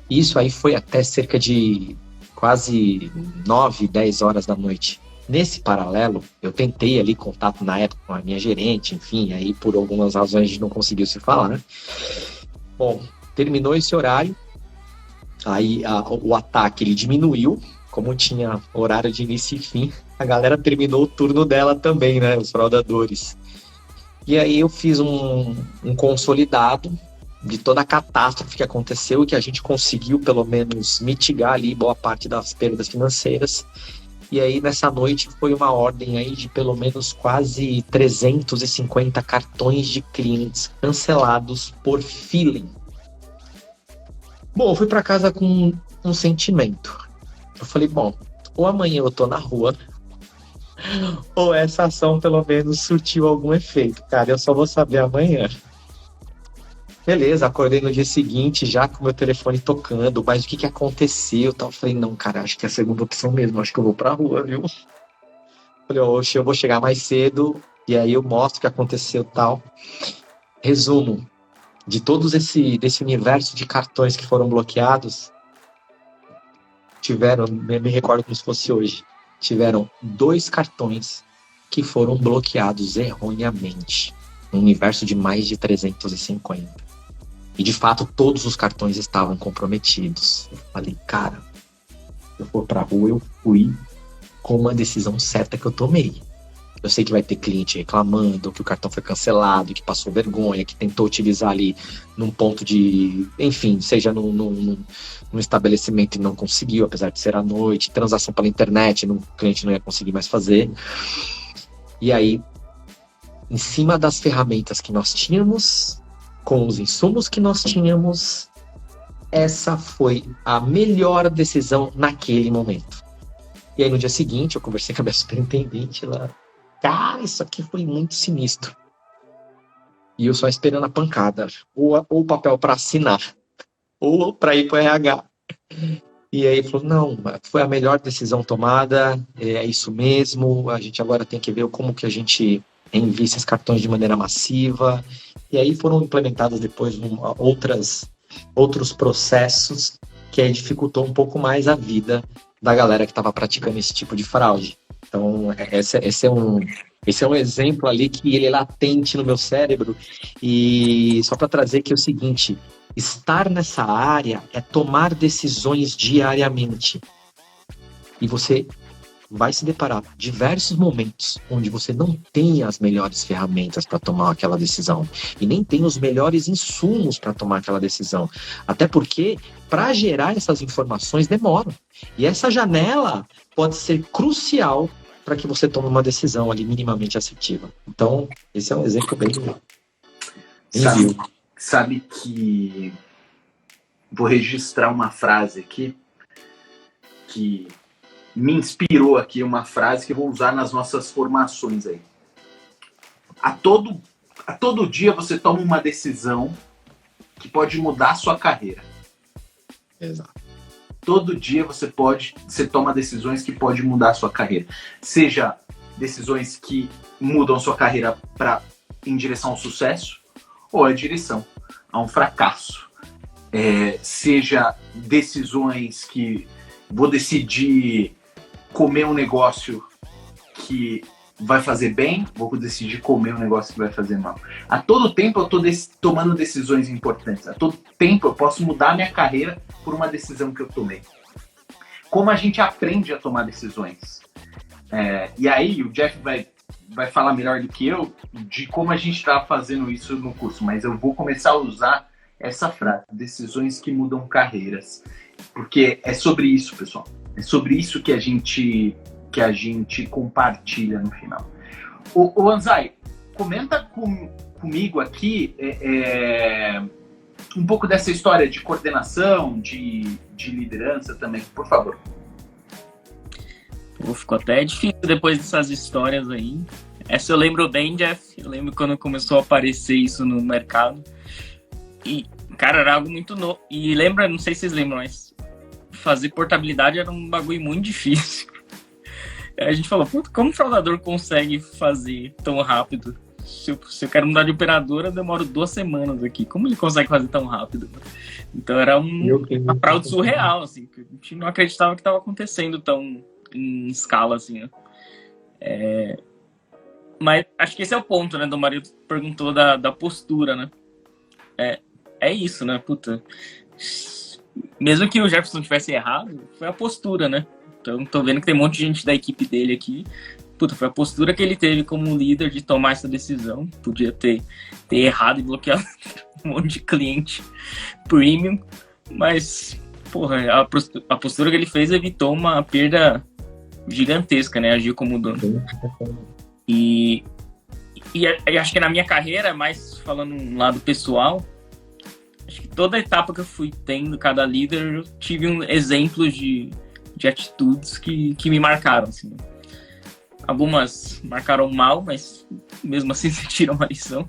Isso aí foi até cerca de quase 9, 10 horas da noite. Nesse paralelo, eu tentei ali contato na época com a minha gerente, enfim, aí por algumas razões a gente não conseguiu se falar, né? Bom, terminou esse horário, aí o ataque ele diminuiu, como tinha horário de início e fim, a galera terminou o turno dela também, né, os fraudadores. E aí eu fiz um consolidado de toda a catástrofe que aconteceu e que a gente conseguiu pelo menos mitigar ali boa parte das perdas financeiras. E aí nessa noite foi uma ordem aí de pelo menos quase 350 cartões de clientes cancelados por feeling. Bom, eu fui para casa com um sentimento. Eu falei, bom, ou amanhã eu tô na rua, ou essa ação pelo menos surtiu algum efeito. Cara, eu só vou saber amanhã. Beleza, acordei no dia seguinte já com o meu telefone tocando, mas o que aconteceu? Eu falei, não, cara, acho que é a segunda opção mesmo, acho que eu vou pra rua, viu? Falei, oxe, eu vou chegar mais cedo e aí eu mostro o que aconteceu e tal. Resumo, de todos desse universo de cartões que foram bloqueados, me recordo como se fosse hoje, tiveram 2 cartões que foram bloqueados erroneamente. Um universo de mais de 350. E, de fato, todos os cartões estavam comprometidos. Eu falei, cara, se eu for pra rua, eu fui com uma decisão certa que eu tomei. Eu sei que vai ter cliente reclamando que o cartão foi cancelado, que passou vergonha, que tentou utilizar ali num ponto de... Enfim, seja num estabelecimento e não conseguiu, apesar de ser à noite. Transação pela internet, o cliente não ia conseguir mais fazer. E aí, em cima das ferramentas que nós tínhamos, com os insumos que nós tínhamos, essa foi a melhor decisão naquele momento. E aí, no dia seguinte, eu conversei com a minha superintendente lá. Cara, isso aqui foi muito sinistro. E eu só esperando a pancada. Ou o papel para assinar. Ou para ir para o RH. E aí ele falou, não, foi a melhor decisão tomada. É isso mesmo. A gente agora tem que ver como que a gente envia esses cartões de maneira massiva. E aí foram implementados depois outros processos que aí dificultou um pouco mais a vida da galera que estava praticando esse tipo de fraude. Então, esse é um exemplo ali que ele é latente no meu cérebro. E só para trazer que é o seguinte, estar nessa área é tomar decisões diariamente. E você vai se deparar com diversos momentos onde você não tem as melhores ferramentas para tomar aquela decisão e nem tem os melhores insumos para tomar aquela decisão. Até porque, para gerar essas informações, demora. E essa janela pode ser crucial para que você tome uma decisão ali minimamente assertiva. Então, esse é um exemplo bem Sabe que vou registrar uma frase aqui que me inspirou aqui, uma frase que eu vou usar nas nossas formações aí. A todo dia você toma uma decisão que pode mudar a sua carreira. Exato. Todo dia você toma decisões que podem mudar a sua carreira. Seja decisões que mudam a sua carreira em direção ao sucesso ou a direção a um fracasso. Seja decisões que vou decidir comer um negócio que vai fazer bem, vou decidir comer um negócio que vai fazer mal. A todo tempo eu estou tomando decisões importantes. A todo tempo eu posso mudar a minha carreira por uma decisão que eu tomei. Como a gente aprende a tomar decisões? E aí o Jeff vai falar melhor do que eu de como a gente está fazendo isso no curso, mas eu vou começar a usar essa frase, decisões que mudam carreiras. Porque é sobre isso, pessoal. É sobre isso que a gente compartilha no final. O Anzai, comenta comigo aqui um pouco dessa história de coordenação, de liderança também, por favor. Ficou até difícil depois dessas histórias aí. Essa eu lembro bem, Jeff. Eu lembro quando começou a aparecer isso no mercado. E, cara, era algo muito novo. E lembra, não sei se vocês lembram, mas fazer portabilidade era um bagulho muito difícil. A gente falou, como o fraudador consegue fazer tão rápido? Se eu quero mudar de operadora, eu demoro 2 semanas aqui. Como ele consegue fazer tão rápido? Então era uma fraude surreal, assim, que a gente não acreditava que estava acontecendo tão em escala, assim, né? Mas acho que esse é o ponto, né? Do marido perguntou da postura, né? É isso, né? Puta. Mesmo que o Jefferson tivesse errado, foi a postura, né? Então, tô vendo que tem um monte de gente da equipe dele aqui. Puta, foi a postura que ele teve como líder de tomar essa decisão. Podia ter errado e bloqueado um monte de cliente premium. Mas, porra, a postura que ele fez evitou uma perda gigantesca, né? Agiu como dono. E acho que na minha carreira, mais falando um lado pessoal, acho que toda etapa que eu fui tendo, cada líder, eu tive exemplos de atitudes que me marcaram, assim. Algumas marcaram mal, mas mesmo assim sentiram uma lição.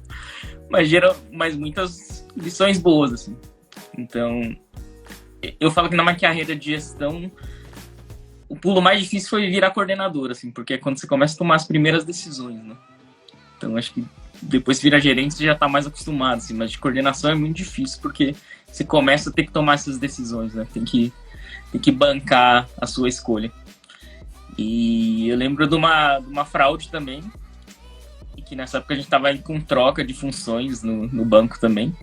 Mas muitas lições boas, assim. Então, eu falo que na minha carreira de gestão, o pulo mais difícil foi virar coordenador, assim, porque é quando você começa a tomar as primeiras decisões, né? Então, acho que depois que vira gerente, você já está mais acostumado, assim, mas de coordenação é muito difícil, porque você começa a ter que tomar essas decisões, né? Tem que bancar a sua escolha. E eu lembro de uma fraude também, e que nessa época a gente estava com troca de funções no banco também.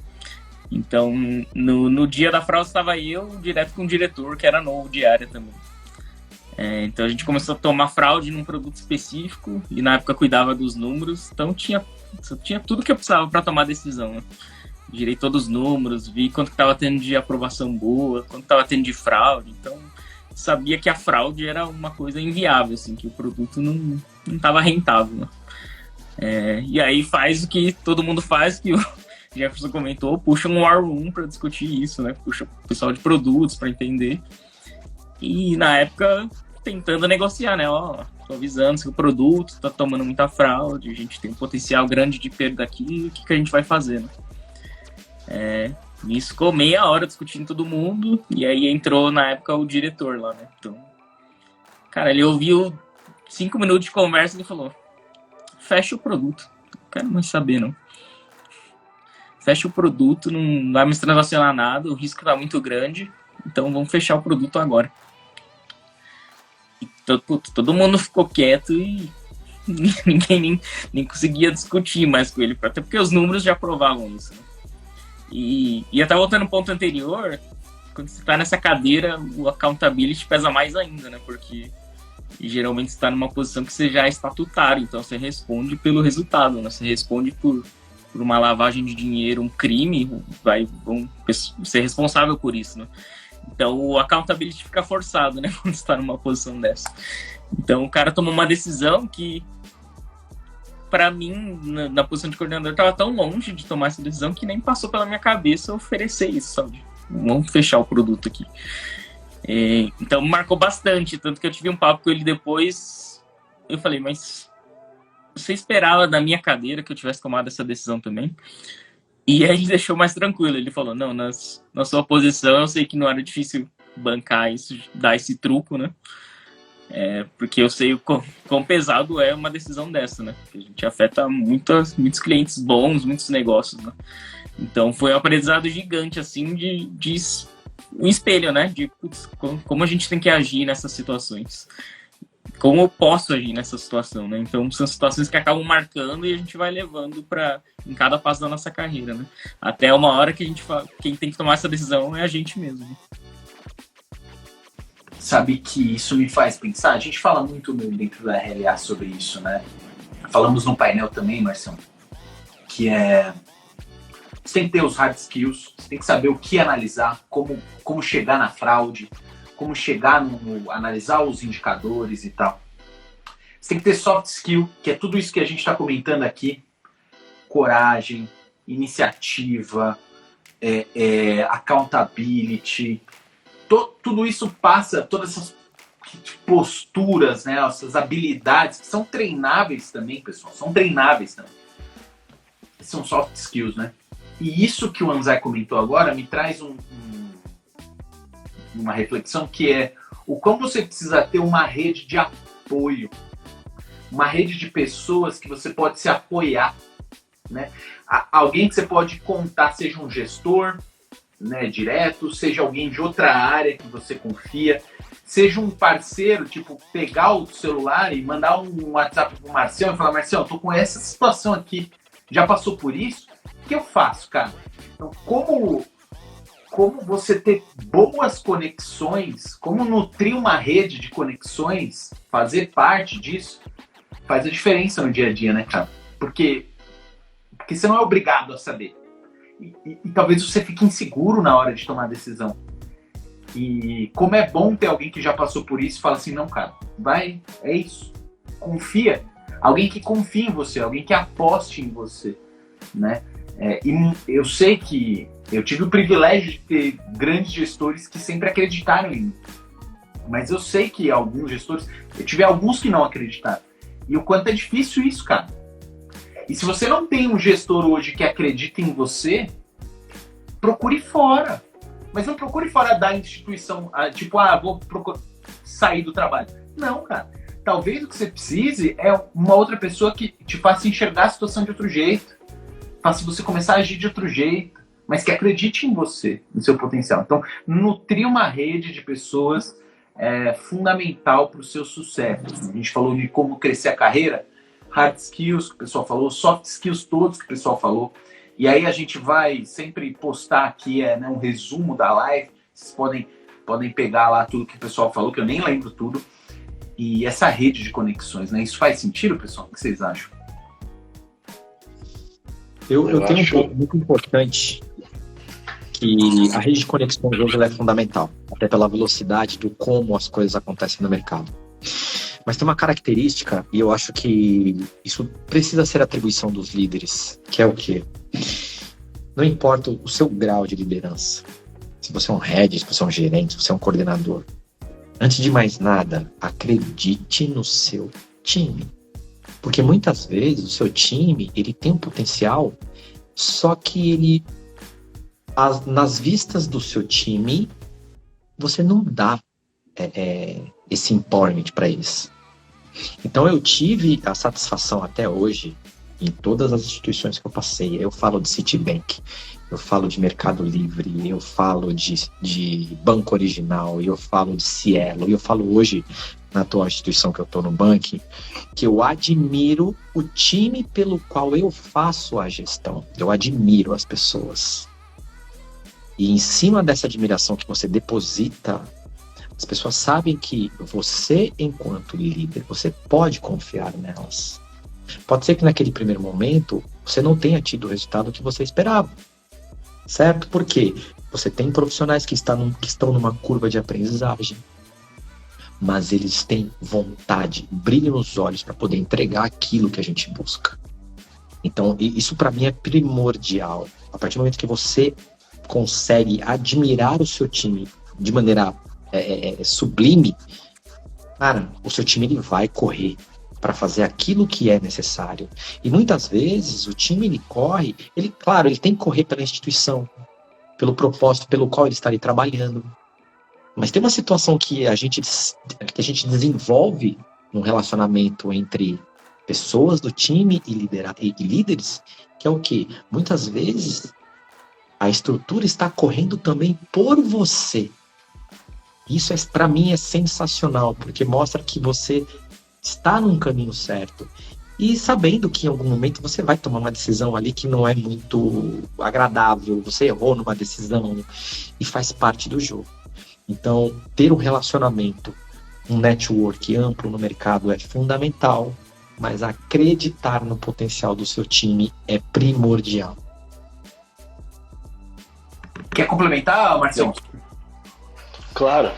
Então, no dia da fraude estava eu direto com o diretor, que era novo de área também. Então a gente começou a tomar fraude num produto específico, e na época cuidava dos números, então tinha tudo que eu precisava para tomar decisão, né? Girei todos os números, vi quanto que estava tendo de aprovação boa, quanto estava tendo de fraude, então sabia que a fraude era uma coisa inviável, assim, que o produto não estava rentável, né? E aí faz o que todo mundo faz, que o Jefferson comentou, puxa um War Room para discutir isso, né? Puxa o pessoal de produtos para entender. E na época, tentando negociar, né? Ó, tô avisando que o produto tá tomando muita fraude, a gente tem um potencial grande de perda aqui, o que a gente vai fazer, né? Isso ficou meia hora discutindo todo mundo, e aí entrou na época o diretor lá, né? Então, cara, ele ouviu 5 minutos de conversa e ele falou: fecha o produto, não quero mais saber, não. Fecha o produto, não vai mais transacionar nada, o risco tá muito grande, então vamos fechar o produto agora. E todo mundo ficou quieto e ninguém nem conseguia discutir mais com ele, até porque os números já provavam isso, né? E até voltando no ponto anterior, quando você está nessa cadeira, o accountability pesa mais ainda, né? Porque geralmente você está numa posição que você já é estatutário, então você responde pelo resultado, né? Você responde por uma lavagem de dinheiro, um crime, vão ser responsável por isso, né? Então o accountability fica forçado, né? Quando você está numa posição dessa. Então o cara tomou uma decisão que, para mim, na posição de coordenador, estava tão longe de tomar essa decisão que nem passou pela minha cabeça oferecer isso, sabe? Vamos fechar o produto aqui. Então me marcou bastante, tanto que eu tive um papo com ele depois. Eu falei, mas você esperava da minha cadeira que eu tivesse tomado essa decisão também? E aí ele deixou mais tranquilo. Ele falou, não, na sua posição eu sei que não era difícil bancar isso, dar esse truco, né? Porque eu sei o quão pesado é uma decisão dessa, né? Porque a gente afeta muitos clientes bons, muitos negócios, né? Então foi um aprendizado gigante, assim, de um espelho, né? De putz, como a gente tem que agir nessas situações. Como eu posso agir nessa situação, né? Então são situações que acabam marcando e a gente vai levando em cada passo da nossa carreira, né? Até uma hora que quem tem que tomar essa decisão é a gente mesmo, né? Sabe que isso me faz pensar, a gente fala muito dentro da RLA sobre isso, né? Falamos no painel também, Marcião, que você tem que ter os hard skills, você tem que saber o que analisar, como chegar na fraude, como chegar analisar os indicadores e tal. Você tem que ter soft skill, que é tudo isso que a gente está comentando aqui, coragem, iniciativa, accountability. Tudo isso passa, todas essas posturas, né, essas habilidades, que são treináveis também, pessoal, são treináveis também. São soft skills, né? E isso que o Anzai comentou agora me traz uma reflexão, que é o quão você precisa ter uma rede de apoio, uma rede de pessoas que você pode se apoiar, né? Alguém que você pode contar, seja um gestor, né, direto, seja alguém de outra área que você confia, seja um parceiro, tipo, pegar o celular e mandar um WhatsApp pro Marcião e falar, Marcião, eu tô com essa situação aqui, já passou por isso? O que eu faço, cara? Então, como você ter boas conexões, como nutrir uma rede de conexões, fazer parte disso, faz a diferença no dia a dia, né, cara? Porque você não é obrigado a saber. E talvez você fique inseguro na hora de tomar a decisão. E como é bom ter alguém que já passou por isso e fala assim, não, cara, vai, é isso. Confia. Alguém que confie em você, alguém que aposte em você, né? E eu sei que eu tive o privilégio de ter grandes gestores que sempre acreditaram em mim. Mas eu sei que alguns gestores, eu tive alguns que não acreditaram. E o quanto é difícil isso, cara. E se você não tem um gestor hoje que acredita em você, procure fora. Mas não procure fora da instituição, tipo, vou sair do trabalho. Não, cara. Talvez o que você precise é uma outra pessoa que te faça enxergar a situação de outro jeito, faça você começar a agir de outro jeito, mas que acredite em você, no seu potencial. Então, nutrir uma rede de pessoas fundamental para o seu sucesso. A gente falou de como crescer a carreira, hard skills que o pessoal falou, soft skills todos que o pessoal falou. E aí a gente vai sempre postar aqui um resumo da live. Vocês podem pegar lá tudo que o pessoal falou, que eu nem lembro tudo. E essa rede de conexões, né? Isso faz sentido, pessoal? O que vocês acham? Eu tenho um ponto muito importante, que a rede de conexões hoje ela é fundamental, até pela velocidade do como as coisas acontecem no mercado. Mas tem uma característica, e eu acho que isso precisa ser atribuição dos líderes, que é o quê? Não importa o seu grau de liderança, se você é um head, se você é um gerente, se você é um coordenador, antes de mais nada, acredite no seu time. Porque muitas vezes o seu time, ele tem um potencial, só que nas vistas do seu time, você não dá esse empowerment para eles. Então eu tive a satisfação até hoje, em todas as instituições que eu passei, eu falo de Citibank, eu falo de Mercado Livre, eu falo de Banco Original, eu falo de Cielo, e eu falo hoje, na atual instituição que eu estou no Bank, que eu admiro o time pelo qual eu faço a gestão. Eu admiro as pessoas. E em cima dessa admiração que você deposita, as pessoas sabem que você, enquanto líder, você pode confiar nelas. Pode ser que naquele primeiro momento você não tenha tido o resultado que você esperava. Certo? Por quê? Você tem profissionais que estão numa curva de aprendizagem, mas eles têm vontade, brilho nos olhos para poder entregar aquilo que a gente busca. Então, isso para mim é primordial. A partir do momento que você consegue admirar o seu time de maneira sublime, cara, o seu time ele vai correr para fazer aquilo que é necessário. E muitas vezes o time ele corre, ele tem que correr pela instituição, pelo propósito pelo qual ele está ali trabalhando. Mas tem uma situação que a gente desenvolve num relacionamento entre pessoas do time e líderes, que é o quê? Muitas vezes a estrutura está correndo também por você. Isso para mim é sensacional, porque mostra que você está num caminho certo. E sabendo que em algum momento você vai tomar uma decisão ali que não é muito agradável, você errou numa decisão e faz parte do jogo. Então, ter um relacionamento, um network amplo no mercado é fundamental, mas acreditar no potencial do seu time é primordial. Quer complementar, Marcelo? Claro.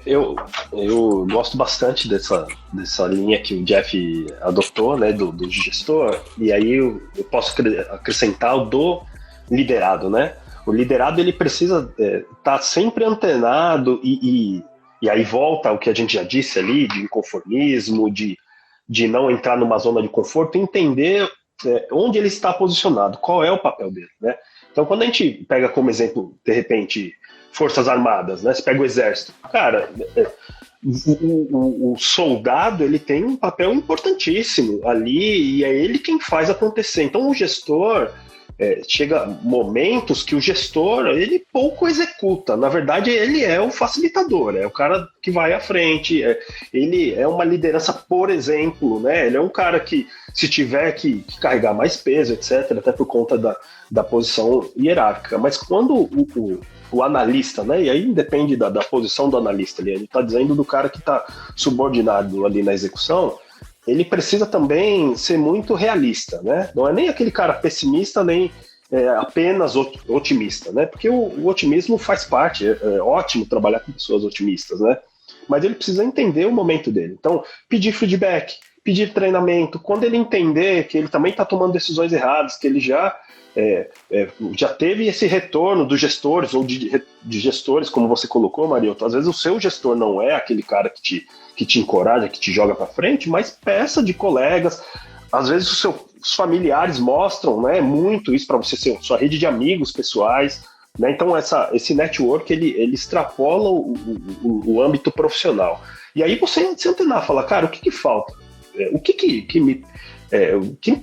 Eu gosto bastante dessa linha que o Jeff adotou, né, do gestor, e aí eu posso acrescentar o do liderado, né? O liderado ele precisa estar sempre antenado e aí volta ao que a gente já disse ali, de inconformismo, de não entrar numa zona de conforto, entender onde ele está posicionado, qual é o papel dele, né? Então, quando a gente pega como exemplo, de repente, Forças Armadas, né? Você pega o Exército. Cara, o soldado ele tem um papel importantíssimo ali e é ele quem faz acontecer. Então, o gestor... chega momentos que o gestor ele pouco executa, na verdade ele é o facilitador, é o cara que vai à frente, ele é uma liderança, por exemplo, né? Ele é um cara que se tiver que carregar mais peso, etc, até por conta da posição hierárquica, mas quando o analista, né? E aí depende da posição do analista, ele está dizendo do cara que está subordinado ali na execução, ele precisa também ser muito realista, né? Não é nem aquele cara pessimista, nem apenas otimista, né? Porque o otimismo faz parte, é ótimo trabalhar com pessoas otimistas, né? Mas ele precisa entender o momento dele. Então, pedir feedback, pedir treinamento, quando ele entender que ele também está tomando decisões erradas, que ele já teve esse retorno dos gestores, ou de gestores, como você colocou, Mariotto, às vezes o seu gestor não é aquele cara que te encoraja, que te joga para frente, mas peça de colegas, às vezes os seus familiares mostram, né, muito isso para você, sua rede de amigos pessoais, né? Então esse network ele extrapola o âmbito profissional. E aí você se antenar, fala, cara, o que falta? O que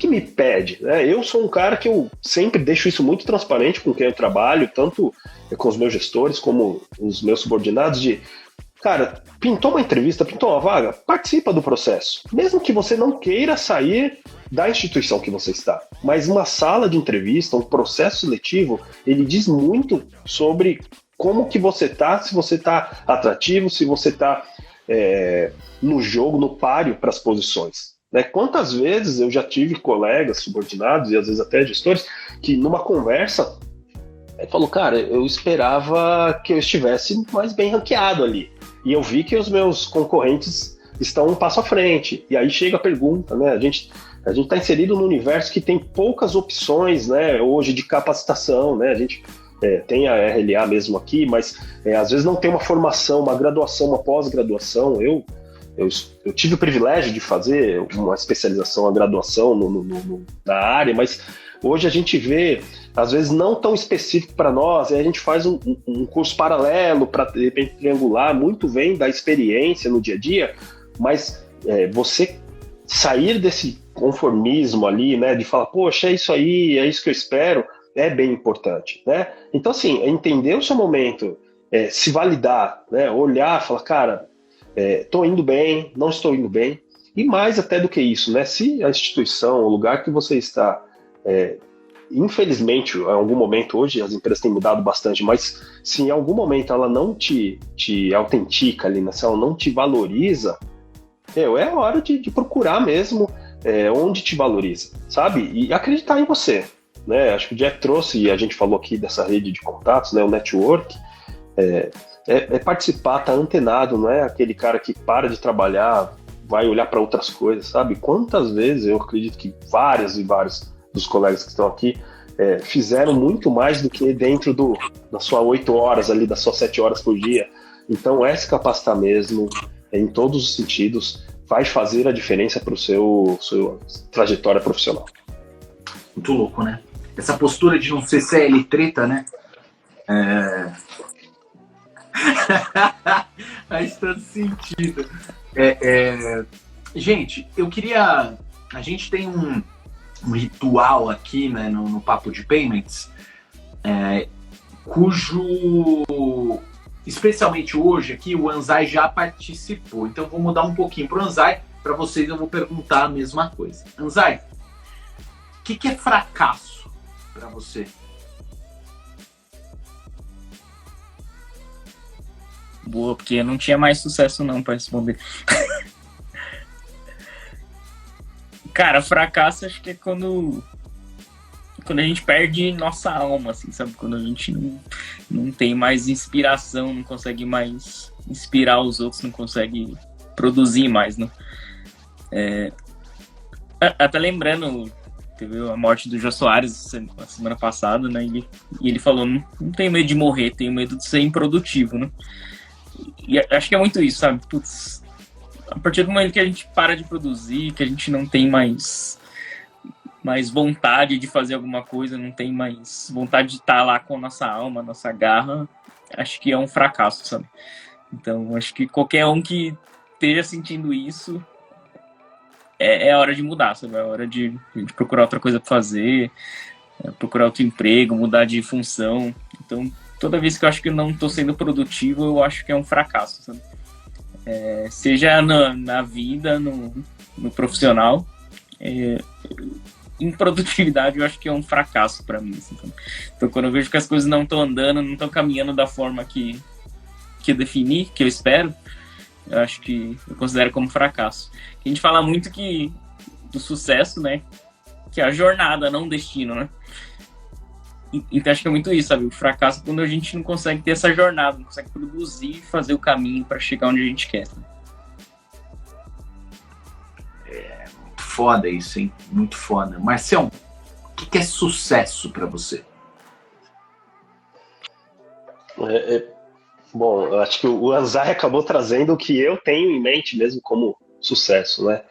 me pede? Né? Eu sou um cara que eu sempre deixo isso muito transparente com quem eu trabalho, tanto com os meus gestores como os meus subordinados, de cara, pintou uma entrevista, pintou uma vaga, participa do processo. Mesmo que você não queira sair da instituição que você está. Mas uma sala de entrevista, um processo seletivo, ele diz muito sobre como que você tá, se você tá atrativo, se você tá no jogo, no páreo para as posições. Né? Quantas vezes eu já tive colegas subordinados e às vezes até gestores que numa conversa falou, cara, eu esperava que eu estivesse mais bem ranqueado ali. E eu vi que os meus concorrentes estão um passo à frente. E aí chega a pergunta, né? A gente está inserido num universo que tem poucas opções, né, hoje de capacitação, né? A gente tem a RLA mesmo aqui, mas às vezes não tem uma formação, uma graduação, uma pós-graduação. Eu tive o privilégio de fazer uma especialização, uma graduação na área, mas hoje a gente vê, às vezes não tão específico para nós, aí a gente faz um curso paralelo para, de repente, triangular, muito vem da experiência no dia a dia, mas você sair desse conformismo ali, né, de falar, poxa, é isso aí, é isso que eu espero, é bem importante, né? Então, assim, entender o seu momento, se validar, né, olhar, falar, cara, estou indo bem, não estou indo bem, e mais até do que isso, né, se a instituição, o lugar que você está, infelizmente, em algum momento, hoje as empresas têm mudado bastante, mas se em algum momento ela não te autentica ali, né, se ela não te valoriza, é hora de procurar mesmo onde te valoriza, sabe? E acreditar em você, né? Acho que o Jack trouxe, e a gente falou aqui dessa rede de contatos, né, o network, participar, tá antenado, não é aquele cara que para de trabalhar, vai olhar para outras coisas, sabe? Quantas vezes, eu acredito que várias e vários dos colegas que estão aqui fizeram muito mais do que dentro das suas 8 horas ali, das suas 7 horas por dia. Então, se capacitar mesmo, em todos os sentidos, vai fazer a diferença para sua trajetória profissional. Muito louco, né? Essa postura de não ser CL treta, né? Faz todo sentido. Gente, eu queria... A gente tem um ritual aqui, né, no Papo de Payments, cujo... Especialmente hoje aqui, o Anzai já participou. Então vou mudar um pouquinho para o Anzai. Para vocês eu vou perguntar a mesma coisa. Anzai, o que é fracasso para você? Boa, porque eu não tinha mais sucesso não para responder. Cara, fracasso acho que é quando a gente perde nossa alma, assim, sabe? Quando a gente não tem mais inspiração, não consegue mais inspirar os outros, não consegue produzir mais, né? Até lembrando, teve a morte do Jô Soares a semana passada, né? E ele falou, não tenho medo de morrer, tenho medo de ser improdutivo, né? E acho que é muito isso, sabe? Putz, a partir do momento que a gente para de produzir, que a gente não tem mais vontade de fazer alguma coisa, não tem mais vontade de estar lá com a nossa alma, a nossa garra, acho que é um fracasso, sabe? Então, acho que qualquer um que esteja sentindo isso, é hora de mudar, sabe? É hora de procurar outra coisa para fazer, procurar outro emprego, mudar de função. Então, toda vez que eu acho que eu não estou sendo produtivo, eu acho que é um fracasso, sabe? Seja na vida, no profissional, em produtividade eu acho que é um fracasso para mim, assim. Então quando eu vejo que as coisas não estão andando, não estão caminhando da forma que eu defini, que eu espero, eu acho que eu considero como fracasso. A gente fala muito do sucesso, né, que é a jornada, não o destino, né? Então acho que é muito isso, sabe? O fracasso é quando a gente não consegue ter essa jornada, não consegue produzir e fazer o caminho para chegar onde a gente quer. Né? Muito foda isso, hein? Muito foda. Marcião, o que é sucesso para você? Bom, eu acho que o Anzai acabou trazendo o que eu tenho em mente mesmo como sucesso, né?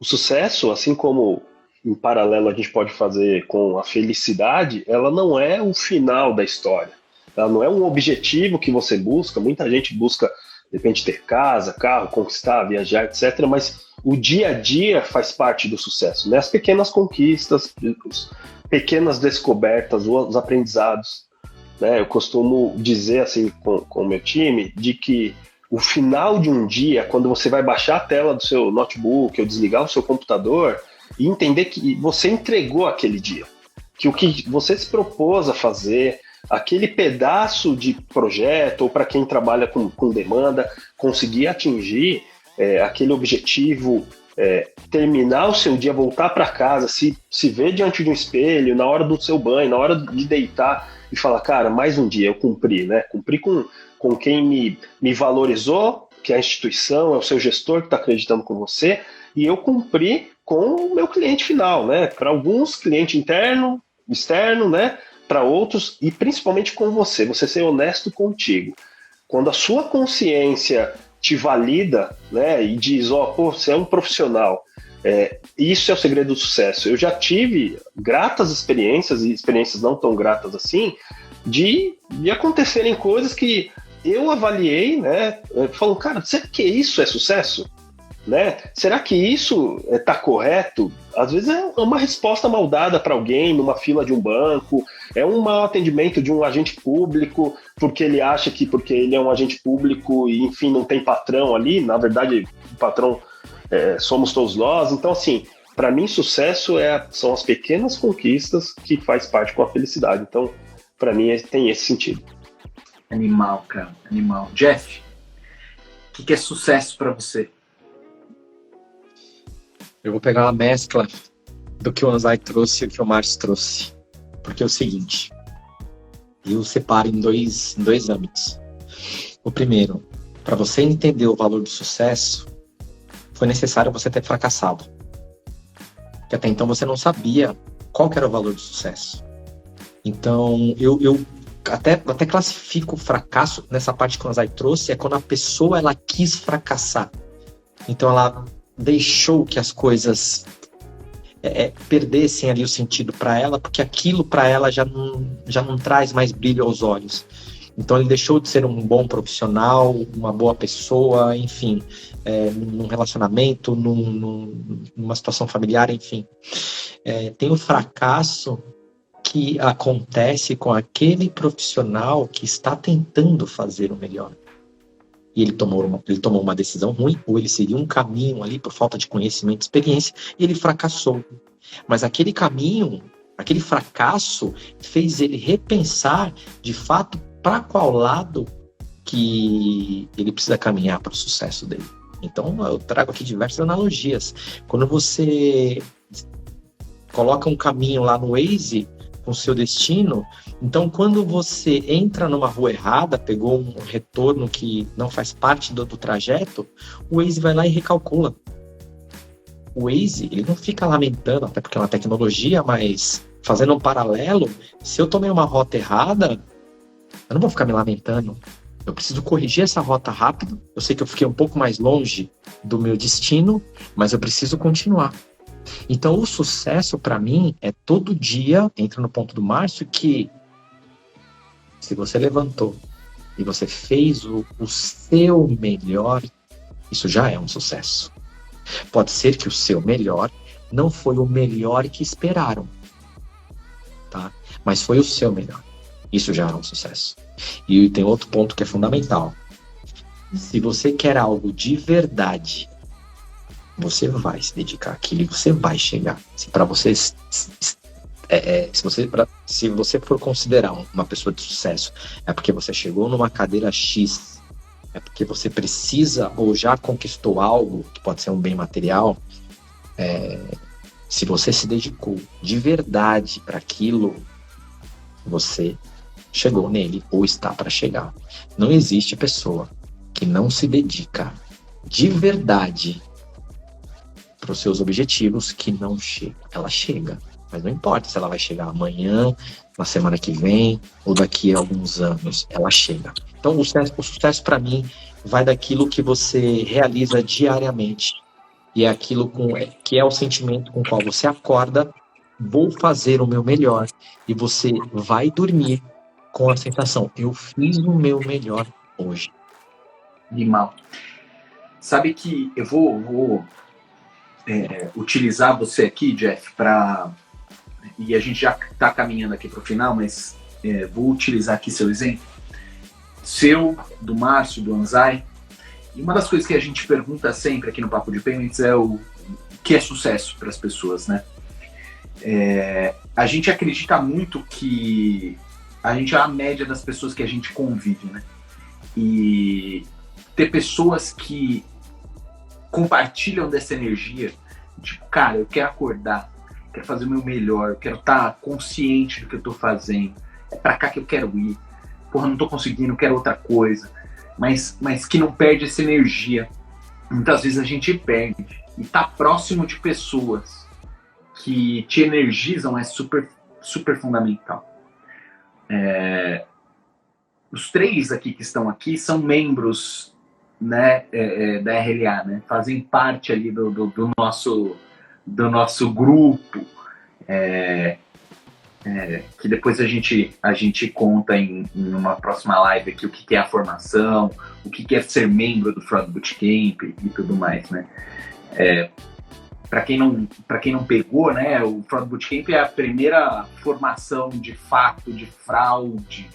O sucesso, assim como em paralelo a gente pode fazer com a felicidade, ela não é o final da história. Ela não é um objetivo que você busca. Muita gente busca, de repente, ter casa, carro, conquistar, viajar, etc. Mas o dia a dia faz parte do sucesso, né? As pequenas conquistas, as pequenas descobertas, os aprendizados. Né? Eu costumo dizer assim com o meu time, de que o final de um dia, quando você vai baixar a tela do seu notebook ou desligar o seu computador e entender que você entregou aquele dia, que o que você se propôs a fazer, aquele pedaço de projeto, ou para quem trabalha com demanda, conseguir atingir aquele objetivo, terminar o seu dia, voltar para casa, se ver diante de um espelho, na hora do seu banho, na hora de deitar, e falar, cara, mais um dia eu cumpri, né? Cumpri com quem me valorizou, que é a instituição, é o seu gestor que está acreditando com você, e eu cumpri com o meu cliente final, né? Para alguns, cliente interno, externo, né? Para outros, e principalmente com você ser honesto contigo. Quando a sua consciência te valida, né? E diz, pô, você é um profissional. Isso é o segredo do sucesso. Eu já tive gratas experiências, e experiências não tão gratas assim, de acontecerem coisas que eu avaliei, né? Falo, cara, será que isso é sucesso? Né? Será que isso está correto? Às vezes é uma resposta mal dada para alguém numa fila de um banco, é um mau atendimento de um agente público, porque ele acha que porque ele é um agente público e, enfim, não tem patrão ali, na verdade, o patrão somos todos nós. Então, assim, para mim, sucesso são as pequenas conquistas que faz parte com a felicidade. Então, para mim, tem esse sentido. Animal, cara, animal. Jeff, o que é sucesso para você? Eu vou pegar uma mescla do que o Anzai trouxe e o que o Márcio trouxe. Porque é o seguinte, eu separo em dois âmbitos. O primeiro, para você entender o valor do sucesso, foi necessário você ter fracassado. Porque até então você não sabia qual que era o valor do sucesso. Então, eu até classifico o fracasso nessa parte que o Anzai trouxe, é quando a pessoa ela quis fracassar. Então, ela deixou que as coisas perdessem ali o sentido para ela, porque aquilo para ela já não traz mais brilho aos olhos. Então ele deixou de ser um bom profissional, uma boa pessoa, enfim, num relacionamento, numa situação familiar, enfim. Tem o fracasso que acontece com aquele profissional que está tentando fazer o melhor. E ele tomou uma decisão ruim, ou ele seguiu um caminho ali por falta de conhecimento, experiência, e ele fracassou. Mas aquele caminho, aquele fracasso, fez ele repensar, de fato, para qual lado que ele precisa caminhar para o sucesso dele. Então, eu trago aqui diversas analogias. Quando você coloca um caminho lá no Waze, com o seu destino, então quando você entra numa rua errada, pegou um retorno que não faz parte do trajeto, o Waze vai lá e recalcula. O Waze, ele não fica lamentando, até porque é uma tecnologia, mas fazendo um paralelo, se eu tomei uma rota errada, eu não vou ficar me lamentando. Eu preciso corrigir essa rota rápido. Eu sei que eu fiquei um pouco mais longe do meu destino, mas eu preciso continuar. Então, o sucesso, para mim, é todo dia, entra no ponto do Márcio, que se você levantou e você fez o seu melhor, isso já é um sucesso. Pode ser que o seu melhor não foi o melhor que esperaram, tá? Mas foi o seu melhor. Isso já é um sucesso. E tem outro ponto que é fundamental. Se você quer algo de verdade, você vai se dedicar àquilo e você vai chegar. Se você for considerar uma pessoa de sucesso, é porque você chegou numa cadeira X, é porque você precisa ou já conquistou algo, que pode ser um bem material, se você se dedicou de verdade para aquilo, você chegou nele ou está para chegar. Não existe pessoa que não se dedica de verdade para os seus objetivos que não chega. Ela chega, mas não importa se ela vai chegar amanhã, na semana que vem ou daqui a alguns anos, ela chega. Então o sucesso para mim vai daquilo que você realiza diariamente e é aquilo que é o sentimento com o qual você acorda, vou fazer o meu melhor, e você vai dormir com a sensação, eu fiz o meu melhor hoje. Animal. Sabe que eu vou utilizar você aqui, Jeff, e a gente já está caminhando aqui para o final, mas vou utilizar aqui seu exemplo, seu, do Márcio, do Anzai, E uma das coisas que a gente pergunta sempre aqui no Papo de Payments é o que é sucesso para as pessoas, né? A gente acredita muito que a gente é a média das pessoas que a gente convive, né? E ter pessoas que compartilham dessa energia, tipo, cara, eu quero acordar, quero fazer o meu melhor, eu quero estar consciente do que eu tô fazendo, é pra cá que eu quero ir, porra, não tô conseguindo, eu quero outra coisa, mas que não perde essa energia. Muitas vezes a gente perde, e tá próximo de pessoas que te energizam é super, super fundamental. Os 3 aqui que estão aqui são membros, né, da RLA, né, fazem parte ali do nosso grupo, que depois a gente conta em uma próxima live aqui o que é a formação, o que é ser membro do Fraud Bootcamp e tudo mais, né. Para quem não pegou, né, o Fraud Bootcamp é a primeira formação de fato de fraude,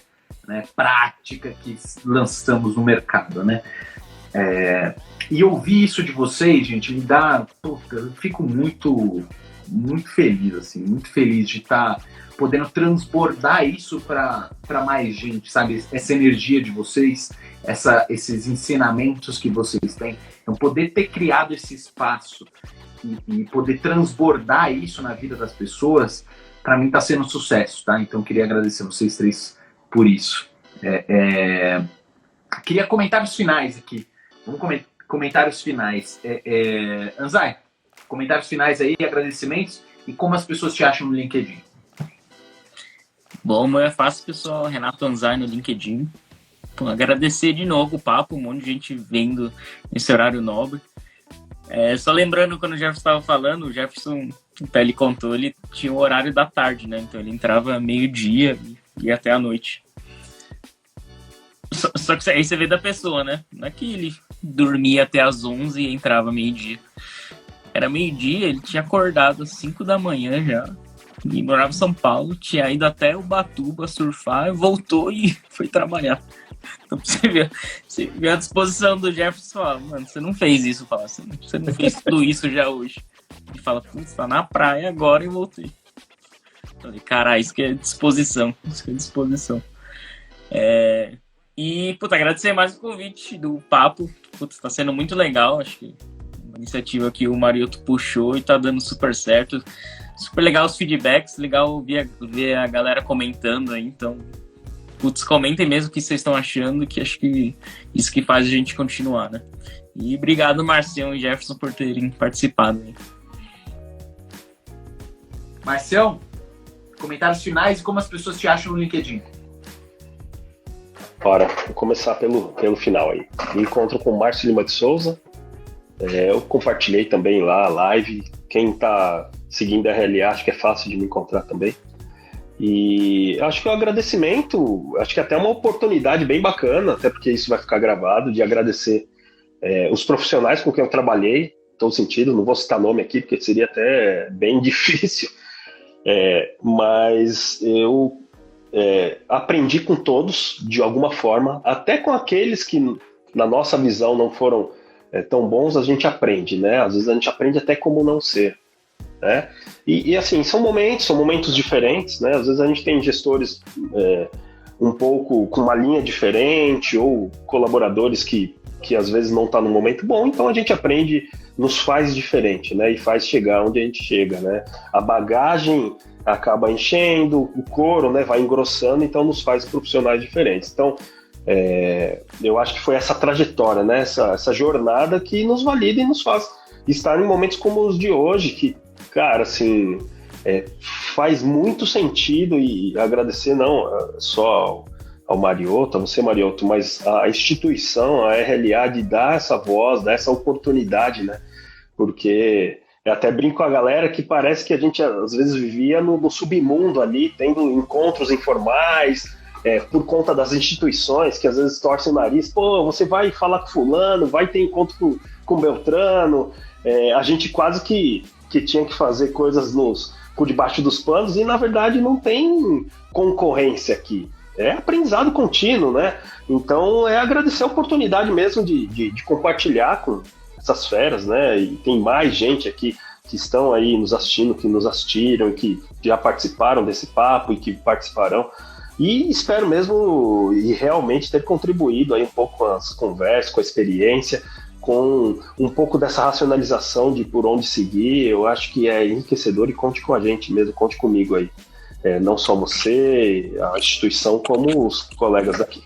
né, prática que lançamos no mercado, né. E ouvir isso de vocês, gente, me dá... Puta, eu fico muito, muito feliz, assim, muito feliz de estar podendo transbordar isso para mais gente, sabe? Essa energia de vocês, esses ensinamentos que vocês têm. Então, poder ter criado esse espaço e poder transbordar isso na vida das pessoas, para mim está sendo um sucesso, tá? Então, queria agradecer vocês 3 por isso. Queria comentários finais aqui. Vamos comentários finais. Anzai, comentários finais aí, agradecimentos e como as pessoas te acham no LinkedIn. Bom, é fácil, pessoal. Renato Anzai no LinkedIn. Pô, agradecer de novo o papo, um monte de gente vendo nesse horário nobre. Só lembrando, quando o Jefferson estava falando, o Jefferson, ele contou, ele tinha o horário da tarde, né? Então ele entrava meio-dia e ia até a noite. Só que aí você vê da pessoa, né? Não é que ele dormia até às 11 e entrava meio-dia. Era meio-dia, ele tinha acordado às 5 da manhã já. E morava em São Paulo, tinha ido até Ubatuba surfar, voltou e foi trabalhar. Então você vê a disposição do Jefferson, fala, mano, você não fez isso, fala, você não fez tudo isso já hoje. E fala, putz, tá na praia agora e voltei. Falei, caralho, isso que é disposição, E, puta, agradecer mais o convite do papo, putz, tá sendo muito legal, acho que uma iniciativa que o Mariotto puxou e tá dando super certo. Super legal os feedbacks, legal ver a galera comentando aí, então, putz, comentem mesmo o que vocês estão achando, que acho que isso que faz a gente continuar, né? E obrigado, Marcião e Jefferson, por terem participado aí. Marcião, comentários finais e como as pessoas te acham no LinkedIn. Bora, vou começar pelo final aí. Me encontro com o Márcio Lima de Souza. Eu compartilhei também lá a live. Quem tá seguindo a RLA, acho que é fácil de me encontrar também. E acho que é um agradecimento, acho que até uma oportunidade bem bacana, até porque isso vai ficar gravado, de agradecer os profissionais com quem eu trabalhei, em todo sentido, não vou citar nome aqui, porque seria até bem difícil, mas eu aprendi com todos, de alguma forma, até com aqueles que, na nossa visão, não foram tão bons, a gente aprende, né? Às vezes a gente aprende até como não ser, né? E assim, são momentos diferentes, né? Às vezes a gente tem gestores um pouco com uma linha diferente, ou colaboradores que às vezes não estão no momento bom, então a gente aprende, nos faz diferente, né? E faz chegar onde a gente chega, né? A bagagem acaba enchendo, o couro, né, vai engrossando, então nos faz profissionais diferentes. Então, eu acho que foi essa trajetória, né, essa jornada que nos valida e nos faz estar em momentos como os de hoje, que, cara, assim, faz muito sentido, e agradecer não só ao Mariotto, a você, Mariotto, mas a instituição, a RLA, de dar essa voz, dar essa oportunidade, né, porque eu até brinco com a galera que parece que a gente às vezes vivia no submundo ali, tendo encontros informais, por conta das instituições que às vezes torcem o nariz, pô, você vai falar com fulano, vai ter encontro com Beltrano, a gente quase que tinha que fazer coisas por debaixo dos panos, e na verdade não tem concorrência aqui. é aprendizado contínuo, né? Então é agradecer a oportunidade mesmo de compartilhar com essas feras, né? E tem mais gente aqui que estão aí nos assistindo, que nos assistiram, e que já participaram desse papo e que participarão. E espero mesmo e realmente ter contribuído aí um pouco com as conversas, com a experiência, com um pouco dessa racionalização de por onde seguir. Eu acho que é enriquecedor, e conte com a gente mesmo, conte comigo aí. Não só você, a instituição, como os colegas daqui.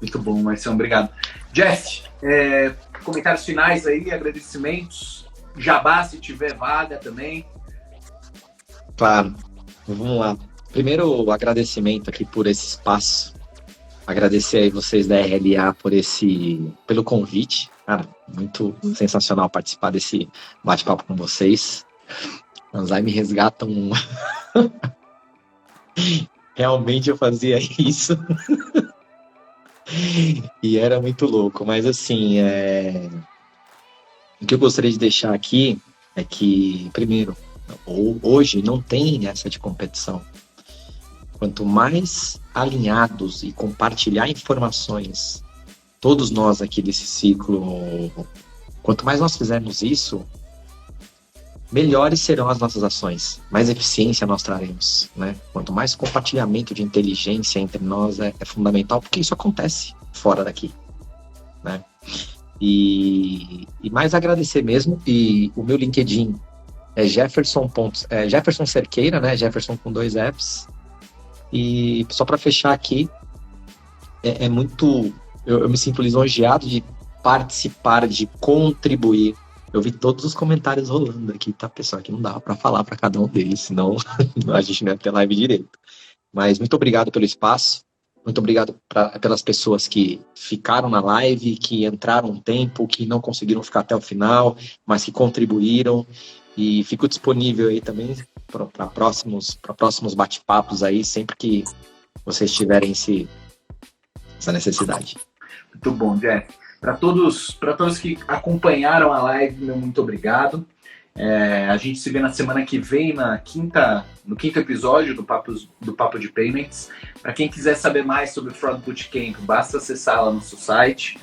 Muito bom, Marcião, obrigado. Jeff, comentários finais aí, agradecimentos, jabá se tiver vaga também. Claro, vamos lá. Primeiro, o agradecimento aqui por esse espaço. Agradecer aí vocês da RLA pelo convite. Cara, muito sensacional participar desse bate-papo com vocês. Anzai me resgatam. Realmente eu fazia isso. E era muito louco. Mas assim, o que eu gostaria de deixar aqui é que, primeiro, hoje não tem essa de competição. Quanto mais alinhados e compartilhar informações, todos nós aqui desse ciclo, quanto mais nós fizermos isso, melhores serão as nossas ações, mais eficiência nós traremos, né? Quanto mais compartilhamento de inteligência entre nós é fundamental, porque isso acontece fora daqui, né? E mais agradecer mesmo, e o meu LinkedIn é Jefferson Cerqueira, né? Jefferson com 2 Fs. E só para fechar aqui, eu me sinto lisonjeado de participar, de contribuir. Eu vi todos os comentários rolando aqui, tá, pessoal? Que não dava para falar para cada um deles, senão a gente não ia ter live direito. Mas muito obrigado pelo espaço, muito obrigado pelas pessoas que ficaram na live, que entraram um tempo, que não conseguiram ficar até o final, mas que contribuíram. E fico disponível aí também para próximos bate-papos aí, sempre que vocês tiverem essa necessidade. Muito bom, Jeff. Para todos que acompanharam a live, meu muito obrigado. A gente se vê na semana que vem, no quinto episódio do Papo de Payments. Para quem quiser saber mais sobre o Fraud Bootcamp, basta acessar lá no nosso site,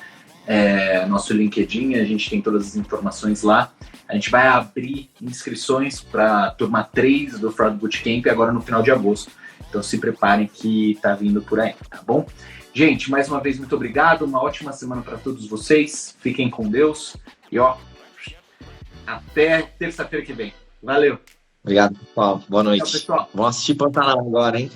nosso LinkedIn, a gente tem todas as informações lá. A gente vai abrir inscrições para a turma 3 do Fraud Bootcamp agora no final de agosto. Então se preparem que tá vindo por aí, tá bom? Gente, mais uma vez, muito obrigado. Uma ótima semana para todos vocês. Fiquem com Deus. E até terça-feira que vem. Valeu. Obrigado, pessoal. Boa noite. Tchau, pessoal. Vamos assistir Pantanal agora, hein?